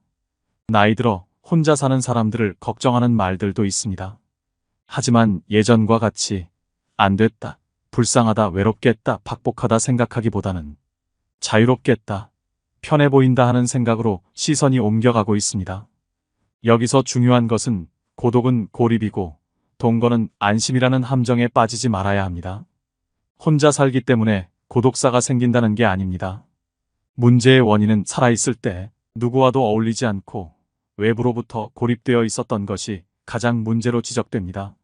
나이 들어 혼자 사는 사람들을 걱정하는 말들도 있습니다. 하지만 예전과 같이 안 됐다, 불쌍하다, 외롭겠다, 박복하다 생각하기보다는 자유롭겠다, 편해 보인다 하는 생각으로 시선이 옮겨가고 있습니다. 여기서 중요한 것은 고독은 고립이고 동거는 안심이라는 함정에 빠지지 말아야 합니다. 혼자 살기 때문에 고독사가 생긴다는 게 아닙니다. 문제의 원인은 살아있을 때 누구와도 어울리지 않고 외부로부터 고립되어 있었던 것이 가장 문제로 지적됩니다.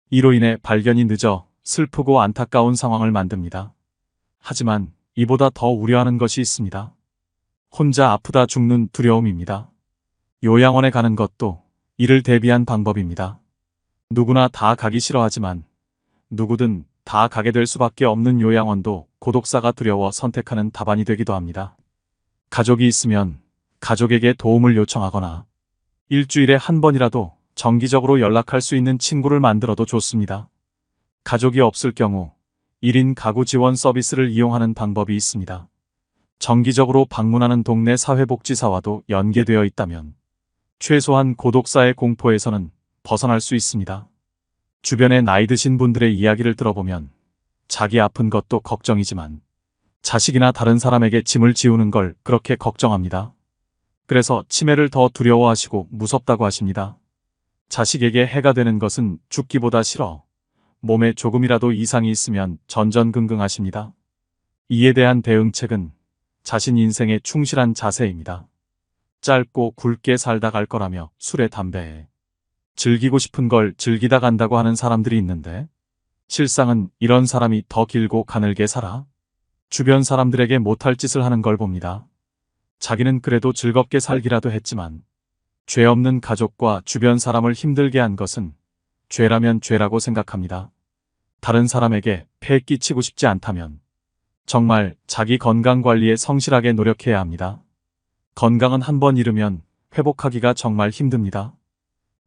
이로 인해 발견이 늦어 슬프고 안타까운 상황을 만듭니다. 하지만 이보다 더 우려하는 것이 있습니다. 혼자 아프다 죽는 두려움입니다. 요양원에 가는 것도 이를 대비한 방법입니다. 누구나 다 가기 싫어하지만 누구든 다 가게 될 수밖에 없는 요양원도 고독사가 두려워 선택하는 답안이 되기도 합니다. 가족이 있으면 가족에게 도움을 요청하거나 일주일에 한 번이라도 정기적으로 연락할 수 있는 친구를 만들어도 좋습니다. 가족이 없을 경우 1인 가구 지원 서비스를 이용하는 방법이 있습니다. 정기적으로 방문하는 동네 사회복지사와도 연계되어 있다면 최소한 고독사의 공포에서는 벗어날 수 있습니다. 주변에 나이 드신 분들의 이야기를 들어보면 자기 아픈 것도 걱정이지만 자식이나 다른 사람에게 짐을 지우는 걸 그렇게 걱정합니다. 그래서 치매를 더 두려워하시고 무섭다고 하십니다. 자식에게 해가 되는 것은 죽기보다 싫어 몸에 조금이라도 이상이 있으면 전전긍긍하십니다. 이에 대한 대응책은 자신 인생에 충실한 자세입니다. 짧고 굵게 살다 갈 거라며 술에 담배에 즐기고 싶은 걸 즐기다 간다고 하는 사람들이 있는데 실상은 이런 사람이 더 길고 가늘게 살아 주변 사람들에게 못할 짓을 하는 걸 봅니다. 자기는 그래도 즐겁게 살기라도 했지만 죄 없는 가족과 주변 사람을 힘들게 한 것은 죄라면 죄라고 생각합니다. 다른 사람에게 폐 끼치고 싶지 않다면 정말 자기 건강 관리에 성실하게 노력해야 합니다. 건강은 한 번 잃으면 회복하기가 정말 힘듭니다.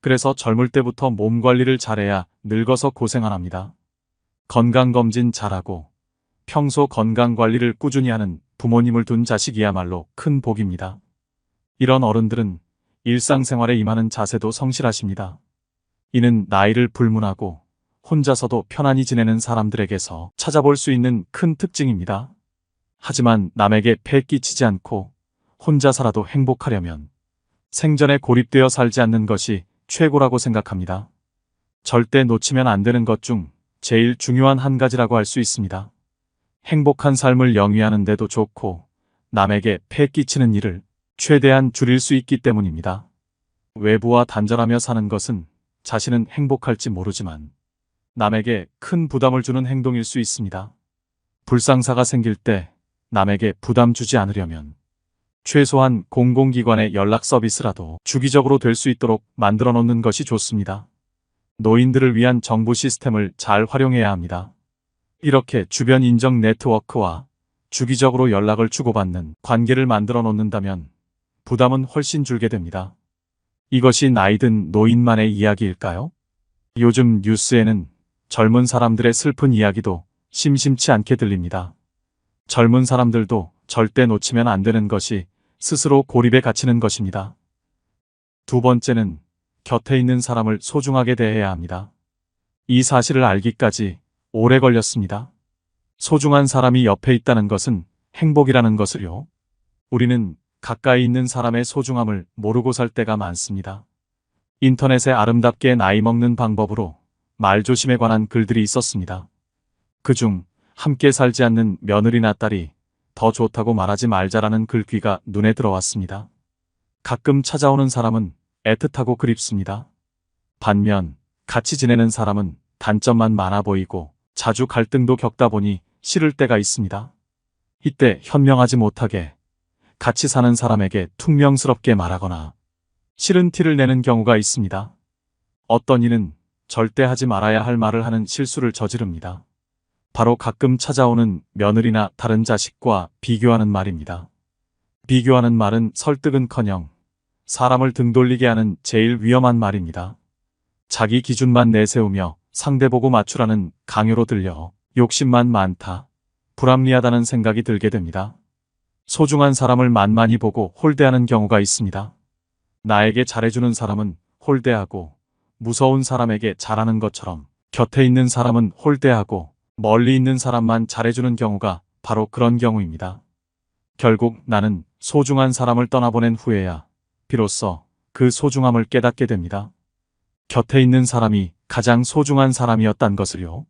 그래서 젊을 때부터 몸 관리를 잘해야 늙어서 고생 안 합니다. 건강검진 잘하고 평소 건강 관리를 꾸준히 하는 부모님을 둔 자식이야말로 큰 복입니다. 이런 어른들은 일상생활에 임하는 자세도 성실하십니다. 이는 나이를 불문하고 혼자서도 편안히 지내는 사람들에게서 찾아볼 수 있는 큰 특징입니다. 하지만 남에게 폐 끼치지 않고 혼자 살아도 행복하려면 생전에 고립되어 살지 않는 것이 최고라고 생각합니다. 절대 놓치면 안 되는 것 중 제일 중요한 한 가지라고 할 수 있습니다. 행복한 삶을 영위하는 데도 좋고 남에게 폐 끼치는 일을 최대한 줄일 수 있기 때문입니다. 외부와 단절하며 사는 것은 자신은 행복할지 모르지만 남에게 큰 부담을 주는 행동일 수 있습니다. 불상사가 생길 때 남에게 부담 주지 않으려면 최소한 공공기관의 연락 서비스라도 주기적으로 될 수 있도록 만들어 놓는 것이 좋습니다. 노인들을 위한 정부 시스템을 잘 활용해야 합니다. 이렇게 주변 인정 네트워크와 주기적으로 연락을 주고받는 관계를 만들어 놓는다면 부담은 훨씬 줄게 됩니다. 이것이 나이든 노인만의 이야기일까요? 요즘 뉴스에는 젊은 사람들의 슬픈 이야기도 심심치 않게 들립니다. 젊은 사람들도 절대 놓치면 안 되는 것이 스스로 고립에 갇히는 것입니다. 두 번째는 곁에 있는 사람을 소중하게 대해야 합니다. 이 사실을 알기까지 오래 걸렸습니다. 소중한 사람이 옆에 있다는 것은 행복이라는 것을요. 우리는 가까이 있는 사람의 소중함을 모르고 살 때가 많습니다. 인터넷에 아름답게 나이 먹는 방법으로 말조심에 관한 글들이 있었습니다. 그중 함께 살지 않는 며느리나 딸이 더 좋다고 말하지 말자라는 글귀가 눈에 들어왔습니다. 가끔 찾아오는 사람은 애틋하고 그립습니다. 반면 같이 지내는 사람은 단점만 많아 보이고 자주 갈등도 겪다 보니 싫을 때가 있습니다. 이때 현명하지 못하게 같이 사는 사람에게 퉁명스럽게 말하거나 싫은 티를 내는 경우가 있습니다. 어떤 이는 절대 하지 말아야 할 말을 하는 실수를 저지릅니다. 바로 가끔 찾아오는 며느리나 다른 자식과 비교하는 말입니다. 비교하는 말은 설득은커녕 사람을 등 돌리게 하는 제일 위험한 말입니다. 자기 기준만 내세우며 상대 보고 맞추라는 강요로 들려 욕심만 많다, 불합리하다는 생각이 들게 됩니다. 소중한 사람을 만만히 보고 홀대하는 경우가 있습니다. 나에게 잘해주는 사람은 홀대하고 무서운 사람에게 잘하는 것처럼 곁에 있는 사람은 홀대하고 멀리 있는 사람만 잘해주는 경우가 바로 그런 경우입니다. 결국 나는 소중한 사람을 떠나보낸 후에야 비로소 그 소중함을 깨닫게 됩니다. 곁에 있는 사람이 가장 소중한 사람이었단 것을요.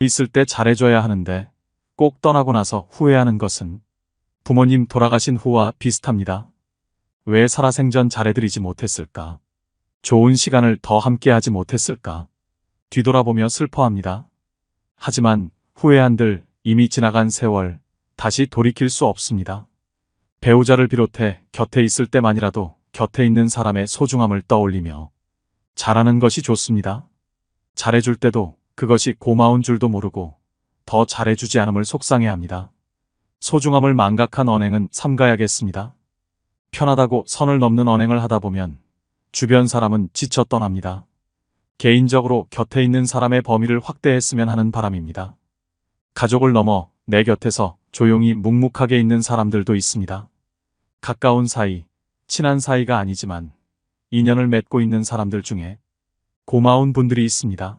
있을 때 잘해줘야 하는데 꼭 떠나고 나서 후회하는 것은 부모님 돌아가신 후와 비슷합니다. 왜 살아생전 잘해드리지 못했을까? 좋은 시간을 더 함께하지 못했을까? 뒤돌아보며 슬퍼합니다. 하지만 후회한들 이미 지나간 세월 다시 돌이킬 수 없습니다. 배우자를 비롯해 곁에 있을 때만이라도 곁에 있는 사람의 소중함을 떠올리며 잘하는 것이 좋습니다. 잘해줄 때도 그것이 고마운 줄도 모르고 더 잘해주지 않음을 속상해합니다. 소중함을 망각한 언행은 삼가야겠습니다. 편하다고 선을 넘는 언행을 하다 보면 주변 사람은 지쳐 떠납니다. 개인적으로 곁에 있는 사람의 범위를 확대했으면 하는 바람입니다. 가족을 넘어 내 곁에서 조용히 묵묵하게 있는 사람들도 있습니다. 가까운 사이, 친한 사이가 아니지만 인연을 맺고 있는 사람들 중에 고마운 분들이 있습니다.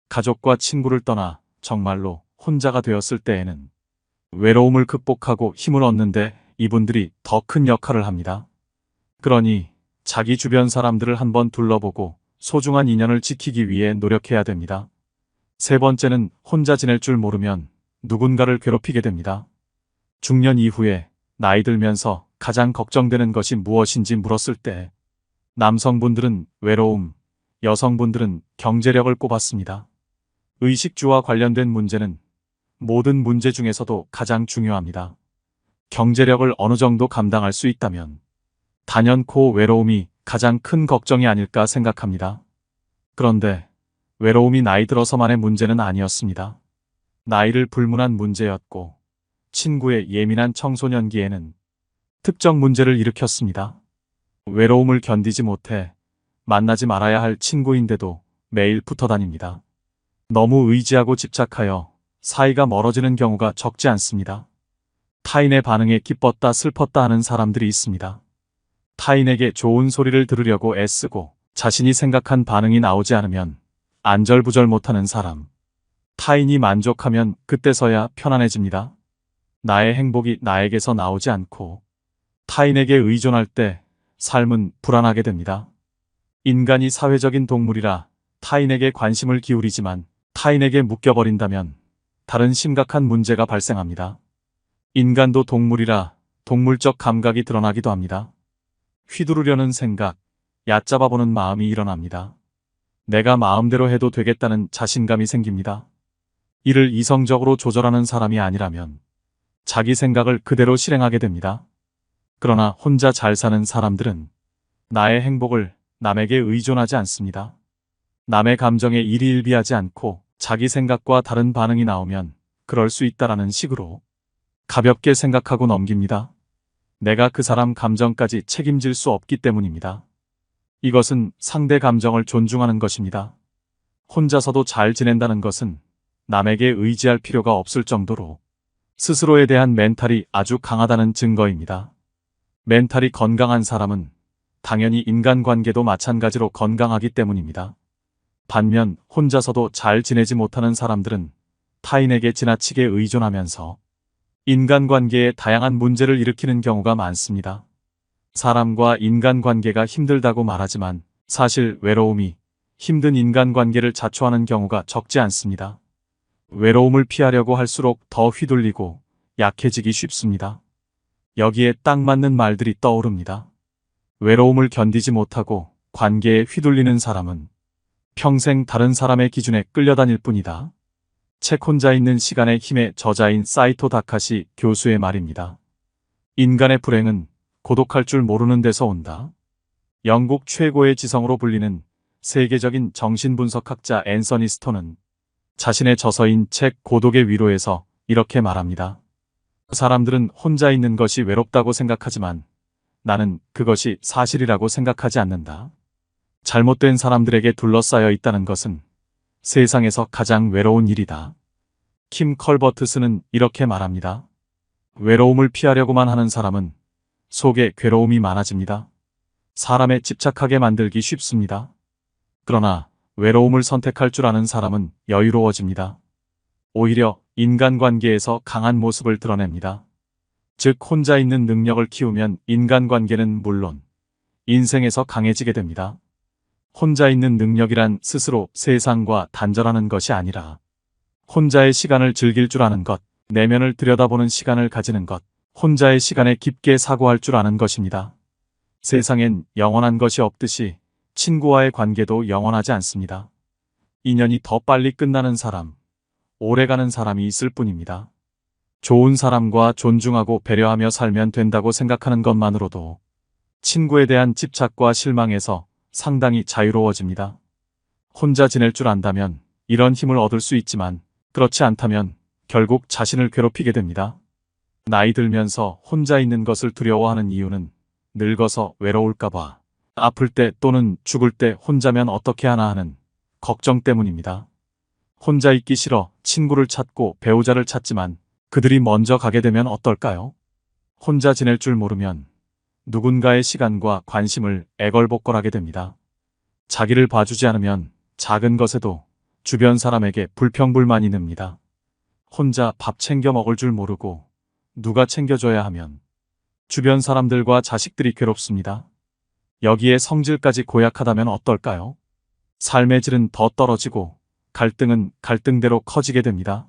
가족과 친구를 떠나 정말로 혼자가 되었을 때에는 외로움을 극복하고 힘을 얻는데 이분들이 더 큰 역할을 합니다. 그러니 자기 주변 사람들을 한번 둘러보고 소중한 인연을 지키기 위해 노력해야 됩니다. 세 번째는 혼자 지낼 줄 모르면 누군가를 괴롭히게 됩니다. 중년 이후에 나이 들면서 가장 걱정되는 것이 무엇인지 물었을 때 남성분들은 외로움, 여성분들은 경제력을 꼽았습니다. 의식주와 관련된 문제는 모든 문제 중에서도 가장 중요합니다. 경제력을 어느 정도 감당할 수 있다면 단연코 외로움이 가장 큰 걱정이 아닐까 생각합니다. 그런데 외로움이 나이 들어서만의 문제는 아니었습니다. 나이를 불문한 문제였고 친구의 예민한 청소년기에는 특정 문제를 일으켰습니다. 외로움을 견디지 못해 만나지 말아야 할 친구인데도 매일 붙어 다닙니다. 너무 의지하고 집착하여 사이가 멀어지는 경우가 적지 않습니다. 타인의 반응에 기뻤다 슬펐다 하는 사람들이 있습니다. 타인에게 좋은 소리를 들으려고 애쓰고 자신이 생각한 반응이 나오지 않으면 안절부절 못하는 사람. 타인이 만족하면 그때서야 편안해집니다. 나의 행복이 나에게서 나오지 않고 타인에게 의존할 때 삶은 불안하게 됩니다. 인간이 사회적인 동물이라 타인에게 관심을 기울이지만 타인에게 묶여버린다면 다른 심각한 문제가 발생합니다. 인간도 동물이라 동물적 감각이 드러나기도 합니다. 휘두르려는 생각, 얕잡아보는 마음이 일어납니다. 내가 마음대로 해도 되겠다는 자신감이 생깁니다. 이를 이성적으로 조절하는 사람이 아니라면 자기 생각을 그대로 실행하게 됩니다. 그러나 혼자 잘 사는 사람들은 나의 행복을 남에게 의존하지 않습니다. 남의 감정에 일희일비하지 않고 자기 생각과 다른 반응이 나오면 그럴 수 있다라는 식으로 가볍게 생각하고 넘깁니다. 내가 그 사람 감정까지 책임질 수 없기 때문입니다. 이것은 상대 감정을 존중하는 것입니다. 혼자서도 잘 지낸다는 것은 남에게 의지할 필요가 없을 정도로 스스로에 대한 멘탈이 아주 강하다는 증거입니다. 멘탈이 건강한 사람은 당연히 인간관계도 마찬가지로 건강하기 때문입니다. 반면 혼자서도 잘 지내지 못하는 사람들은 타인에게 지나치게 의존하면서 인간관계에 다양한 문제를 일으키는 경우가 많습니다. 사람과 인간관계가 힘들다고 말하지만 사실 외로움이 힘든 인간관계를 자초하는 경우가 적지 않습니다. 외로움을 피하려고 할수록 더 휘둘리고 약해지기 쉽습니다. 여기에 딱 맞는 말들이 떠오릅니다. 외로움을 견디지 못하고 관계에 휘둘리는 사람은 평생 다른 사람의 기준에 끌려다닐 뿐이다. 책 혼자 있는 시간의 힘의 저자인 사이토 다카시 교수의 말입니다. 인간의 불행은 고독할 줄 모르는 데서 온다. 영국 최고의 지성으로 불리는 세계적인 정신분석학자 앤서니 스톤은 자신의 저서인 책 고독의 위로에서 이렇게 말합니다. 사람들은 혼자 있는 것이 외롭다고 생각하지만 나는 그것이 사실이라고 생각하지 않는다. 잘못된 사람들에게 둘러싸여 있다는 것은 세상에서 가장 외로운 일이다. 킴 컬버트스는 이렇게 말합니다. 외로움을 피하려고만 하는 사람은 속에 괴로움이 많아집니다. 사람에 집착하게 만들기 쉽습니다. 그러나 외로움을 선택할 줄 아는 사람은 여유로워집니다. 오히려 인간관계에서 강한 모습을 드러냅니다. 즉 혼자 있는 능력을 키우면 인간관계는 물론 인생에서 강해지게 됩니다. 혼자 있는 능력이란 스스로 세상과 단절하는 것이 아니라 혼자의 시간을 즐길 줄 아는 것, 내면을 들여다보는 시간을 가지는 것, 혼자의 시간에 깊게 사고할 줄 아는 것입니다. 세상엔 영원한 것이 없듯이 친구와의 관계도 영원하지 않습니다. 인연이 더 빨리 끝나는 사람, 오래가는 사람이 있을 뿐입니다. 좋은 사람과 존중하고 배려하며 살면 된다고 생각하는 것만으로도 친구에 대한 집착과 실망에서 상당히 자유로워집니다. 혼자 지낼 줄 안다면 이런 힘을 얻을 수 있지만 그렇지 않다면 결국 자신을 괴롭히게 됩니다. 나이 들면서 혼자 있는 것을 두려워하는 이유는 늙어서 외로울까봐, 아플 때 또는 죽을 때 혼자면 어떻게 하나 하는 걱정 때문입니다. 혼자 있기 싫어 친구를 찾고 배우자를 찾지만 그들이 먼저 가게 되면 어떨까요? 혼자 지낼 줄 모르면 누군가의 시간과 관심을 애걸복걸하게 됩니다. 자기를 봐주지 않으면 작은 것에도 주변 사람에게 불평불만이 늡니다. 혼자 밥 챙겨 먹을 줄 모르고 누가 챙겨줘야 하면 주변 사람들과 자식들이 괴롭습니다. 여기에 성질까지 고약하다면 어떨까요? 삶의 질은 더 떨어지고 갈등은 갈등대로 커지게 됩니다.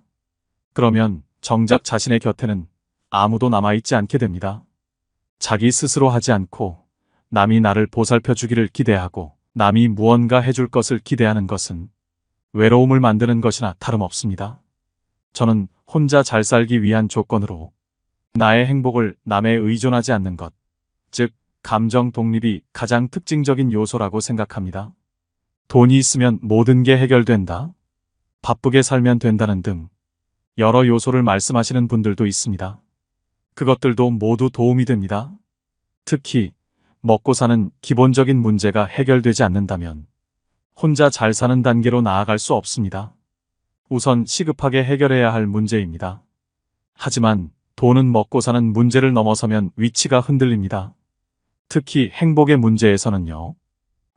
그러면 정작 자신의 곁에는 아무도 남아있지 않게 됩니다. 자기 스스로 하지 않고 남이 나를 보살펴 주기를 기대하고 남이 무언가 해줄 것을 기대하는 것은 외로움을 만드는 것이나 다름없습니다. 저는 혼자 잘 살기 위한 조건으로 나의 행복을 남에 의존하지 않는 것, 즉 감정 독립이 가장 특징적인 요소라고 생각합니다. 돈이 있으면 모든 게 해결된다, 바쁘게 살면 된다는 등 여러 요소를 말씀하시는 분들도 있습니다. 그것들도 모두 도움이 됩니다. 특히 먹고 사는 기본적인 문제가 해결되지 않는다면 혼자 잘 사는 단계로 나아갈 수 없습니다. 우선 시급하게 해결해야 할 문제입니다. 하지만 돈은 먹고 사는 문제를 넘어서면 위치가 흔들립니다. 특히 행복의 문제에서는요.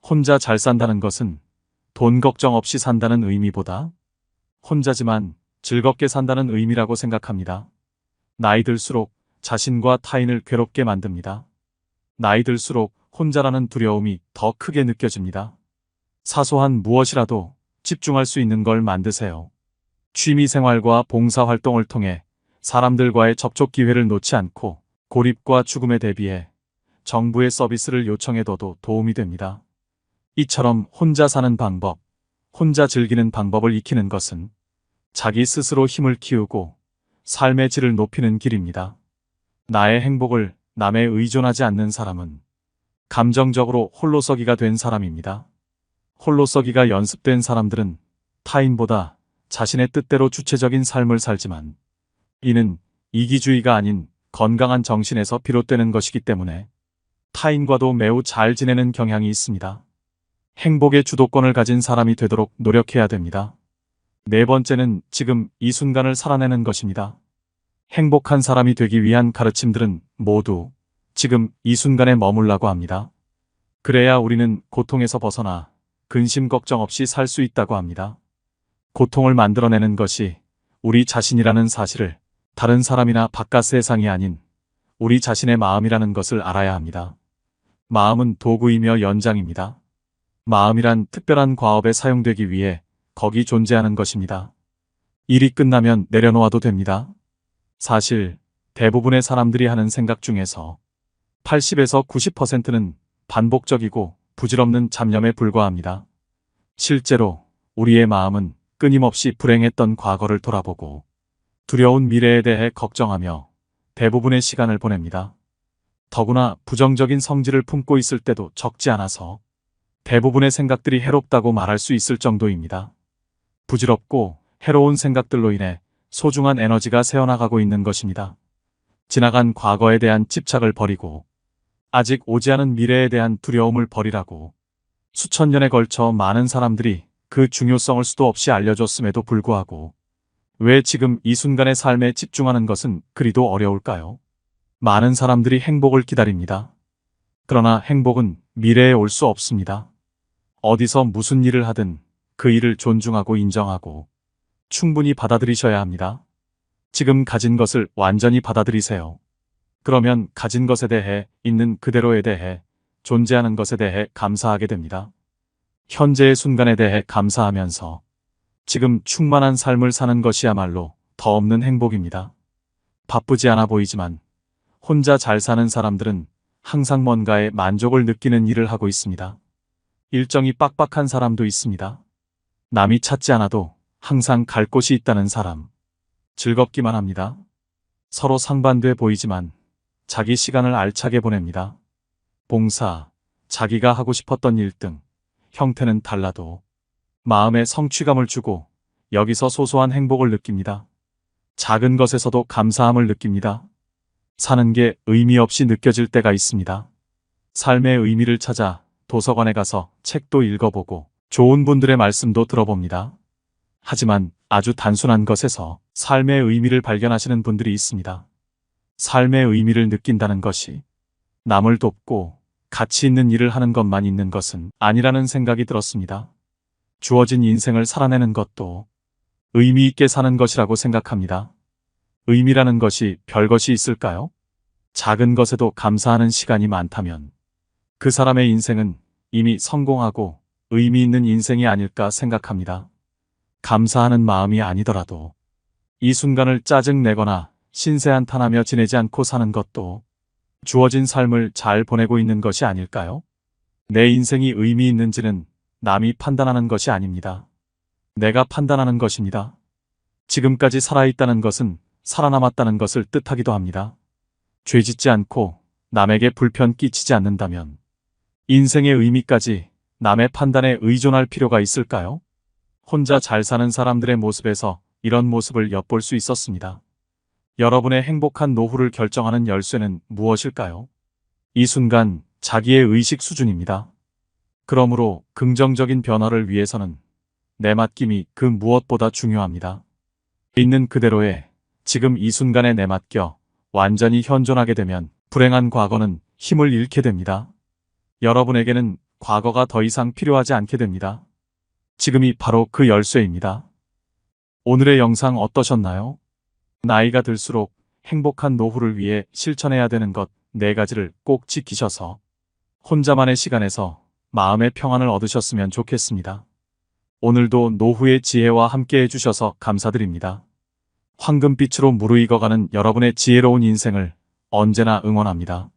혼자 잘 산다는 것은 돈 걱정 없이 산다는 의미보다 혼자지만 즐겁게 산다는 의미라고 생각합니다. 나이 들수록 자신과 타인을 괴롭게 만듭니다. 나이 들수록 혼자라는 두려움이 더 크게 느껴집니다. 사소한 무엇이라도 집중할 수 있는 걸 만드세요. 취미생활과 봉사활동을 통해 사람들과의 접촉 기회를 놓지 않고 고립과 죽음에 대비해 정부의 서비스를 요청해둬도 도움이 됩니다. 이처럼 혼자 사는 방법, 혼자 즐기는 방법을 익히는 것은 자기 스스로 힘을 키우고 삶의 질을 높이는 길입니다. 나의 행복을 남에 의존하지 않는 사람은 감정적으로 홀로서기가 된 사람입니다. 홀로서기가 연습된 사람들은 타인보다 자신의 뜻대로 주체적인 삶을 살지만 이는 이기주의가 아닌 건강한 정신에서 비롯되는 것이기 때문에 타인과도 매우 잘 지내는 경향이 있습니다. 행복의 주도권을 가진 사람이 되도록 노력해야 됩니다. 네 번째는 지금 이 순간을 살아내는 것입니다. 행복한 사람이 되기 위한 가르침들은 모두 지금 이 순간에 머물라고 합니다. 그래야 우리는 고통에서 벗어나 근심 걱정 없이 살 수 있다고 합니다. 고통을 만들어내는 것이 우리 자신이라는 사실을 다른 사람이나 바깥 세상이 아닌 우리 자신의 마음이라는 것을 알아야 합니다. 마음은 도구이며 연장입니다. 마음이란 특별한 과업에 사용되기 위해 거기 존재하는 것입니다. 일이 끝나면 내려놓아도 됩니다. 사실 대부분의 사람들이 하는 생각 중에서 80에서 90%는 반복적이고 부질없는 잡념에 불과합니다. 실제로 우리의 마음은 끊임없이 불행했던 과거를 돌아보고 두려운 미래에 대해 걱정하며 대부분의 시간을 보냅니다. 더구나 부정적인 성질을 품고 있을 때도 적지 않아서 대부분의 생각들이 해롭다고 말할 수 있을 정도입니다. 부질없고 해로운 생각들로 인해 소중한 에너지가 새어나가고 있는 것입니다. 지나간 과거에 대한 집착을 버리고 아직 오지 않은 미래에 대한 두려움을 버리라고 수천 년에 걸쳐 많은 사람들이 그 중요성을 수도 없이 알려줬음에도 불구하고 왜 지금 이 순간의 삶에 집중하는 것은 그리도 어려울까요? 많은 사람들이 행복을 기다립니다. 그러나 행복은 미래에 올 수 없습니다. 어디서 무슨 일을 하든 그 일을 존중하고 인정하고 충분히 받아들이셔야 합니다. 지금 가진 것을 완전히 받아들이세요. 그러면 가진 것에 대해, 있는 그대로에 대해, 존재하는 것에 대해 감사하게 됩니다. 현재의 순간에 대해 감사하면서 지금 충만한 삶을 사는 것이야말로 더 없는 행복입니다. 바쁘지 않아 보이지만 혼자 잘 사는 사람들은 항상 뭔가에 만족을 느끼는 일을 하고 있습니다. 일정이 빡빡한 사람도 있습니다. 남이 찾지 않아도 항상 갈 곳이 있다는 사람. 즐겁기만 합니다. 서로 상반돼 보이지만 자기 시간을 알차게 보냅니다. 봉사, 자기가 하고 싶었던 일 등 형태는 달라도 마음에 성취감을 주고 여기서 소소한 행복을 느낍니다. 작은 것에서도 감사함을 느낍니다. 사는 게 의미 없이 느껴질 때가 있습니다. 삶의 의미를 찾아 도서관에 가서 책도 읽어보고 좋은 분들의 말씀도 들어봅니다. 하지만 아주 단순한 것에서 삶의 의미를 발견하시는 분들이 있습니다. 삶의 의미를 느낀다는 것이 남을 돕고 가치 있는 일을 하는 것만 있는 것은 아니라는 생각이 들었습니다. 주어진 인생을 살아내는 것도 의미 있게 사는 것이라고 생각합니다. 의미라는 것이 별것이 있을까요? 작은 것에도 감사하는 시간이 많다면 그 사람의 인생은 이미 성공하고 의미 있는 인생이 아닐까 생각합니다. 감사하는 마음이 아니더라도 이 순간을 짜증내거나 신세한탄하며 지내지 않고 사는 것도 주어진 삶을 잘 보내고 있는 것이 아닐까요? 내 인생이 의미 있는지는 남이 판단하는 것이 아닙니다. 내가 판단하는 것입니다. 지금까지 살아있다는 것은 살아남았다는 것을 뜻하기도 합니다. 죄짓지 않고 남에게 불편 끼치지 않는다면 인생의 의미까지 남의 판단에 의존할 필요가 있을까요? 혼자 잘 사는 사람들의 모습에서 이런 모습을 엿볼 수 있었습니다. 여러분의 행복한 노후를 결정하는 열쇠는 무엇일까요? 이 순간 자기의 의식 수준입니다. 그러므로 긍정적인 변화를 위해서는 내 맡김이 그 무엇보다 중요합니다. 있는 그대로의 지금 이 순간에 내맡겨 완전히 현존하게 되면 불행한 과거는 힘을 잃게 됩니다. 여러분에게는 과거가 더 이상 필요하지 않게 됩니다. 지금이 바로 그 열쇠입니다. 오늘의 영상 어떠셨나요? 나이가 들수록 행복한 노후를 위해 실천해야 되는 것 4가지를 꼭 지키셔서 혼자만의 시간에서 마음의 평안을 얻으셨으면 좋겠습니다. 오늘도 노후의 지혜와 함께 해주셔서 감사드립니다. 황금빛으로 무르익어가는 여러분의 지혜로운 인생을 언제나 응원합니다.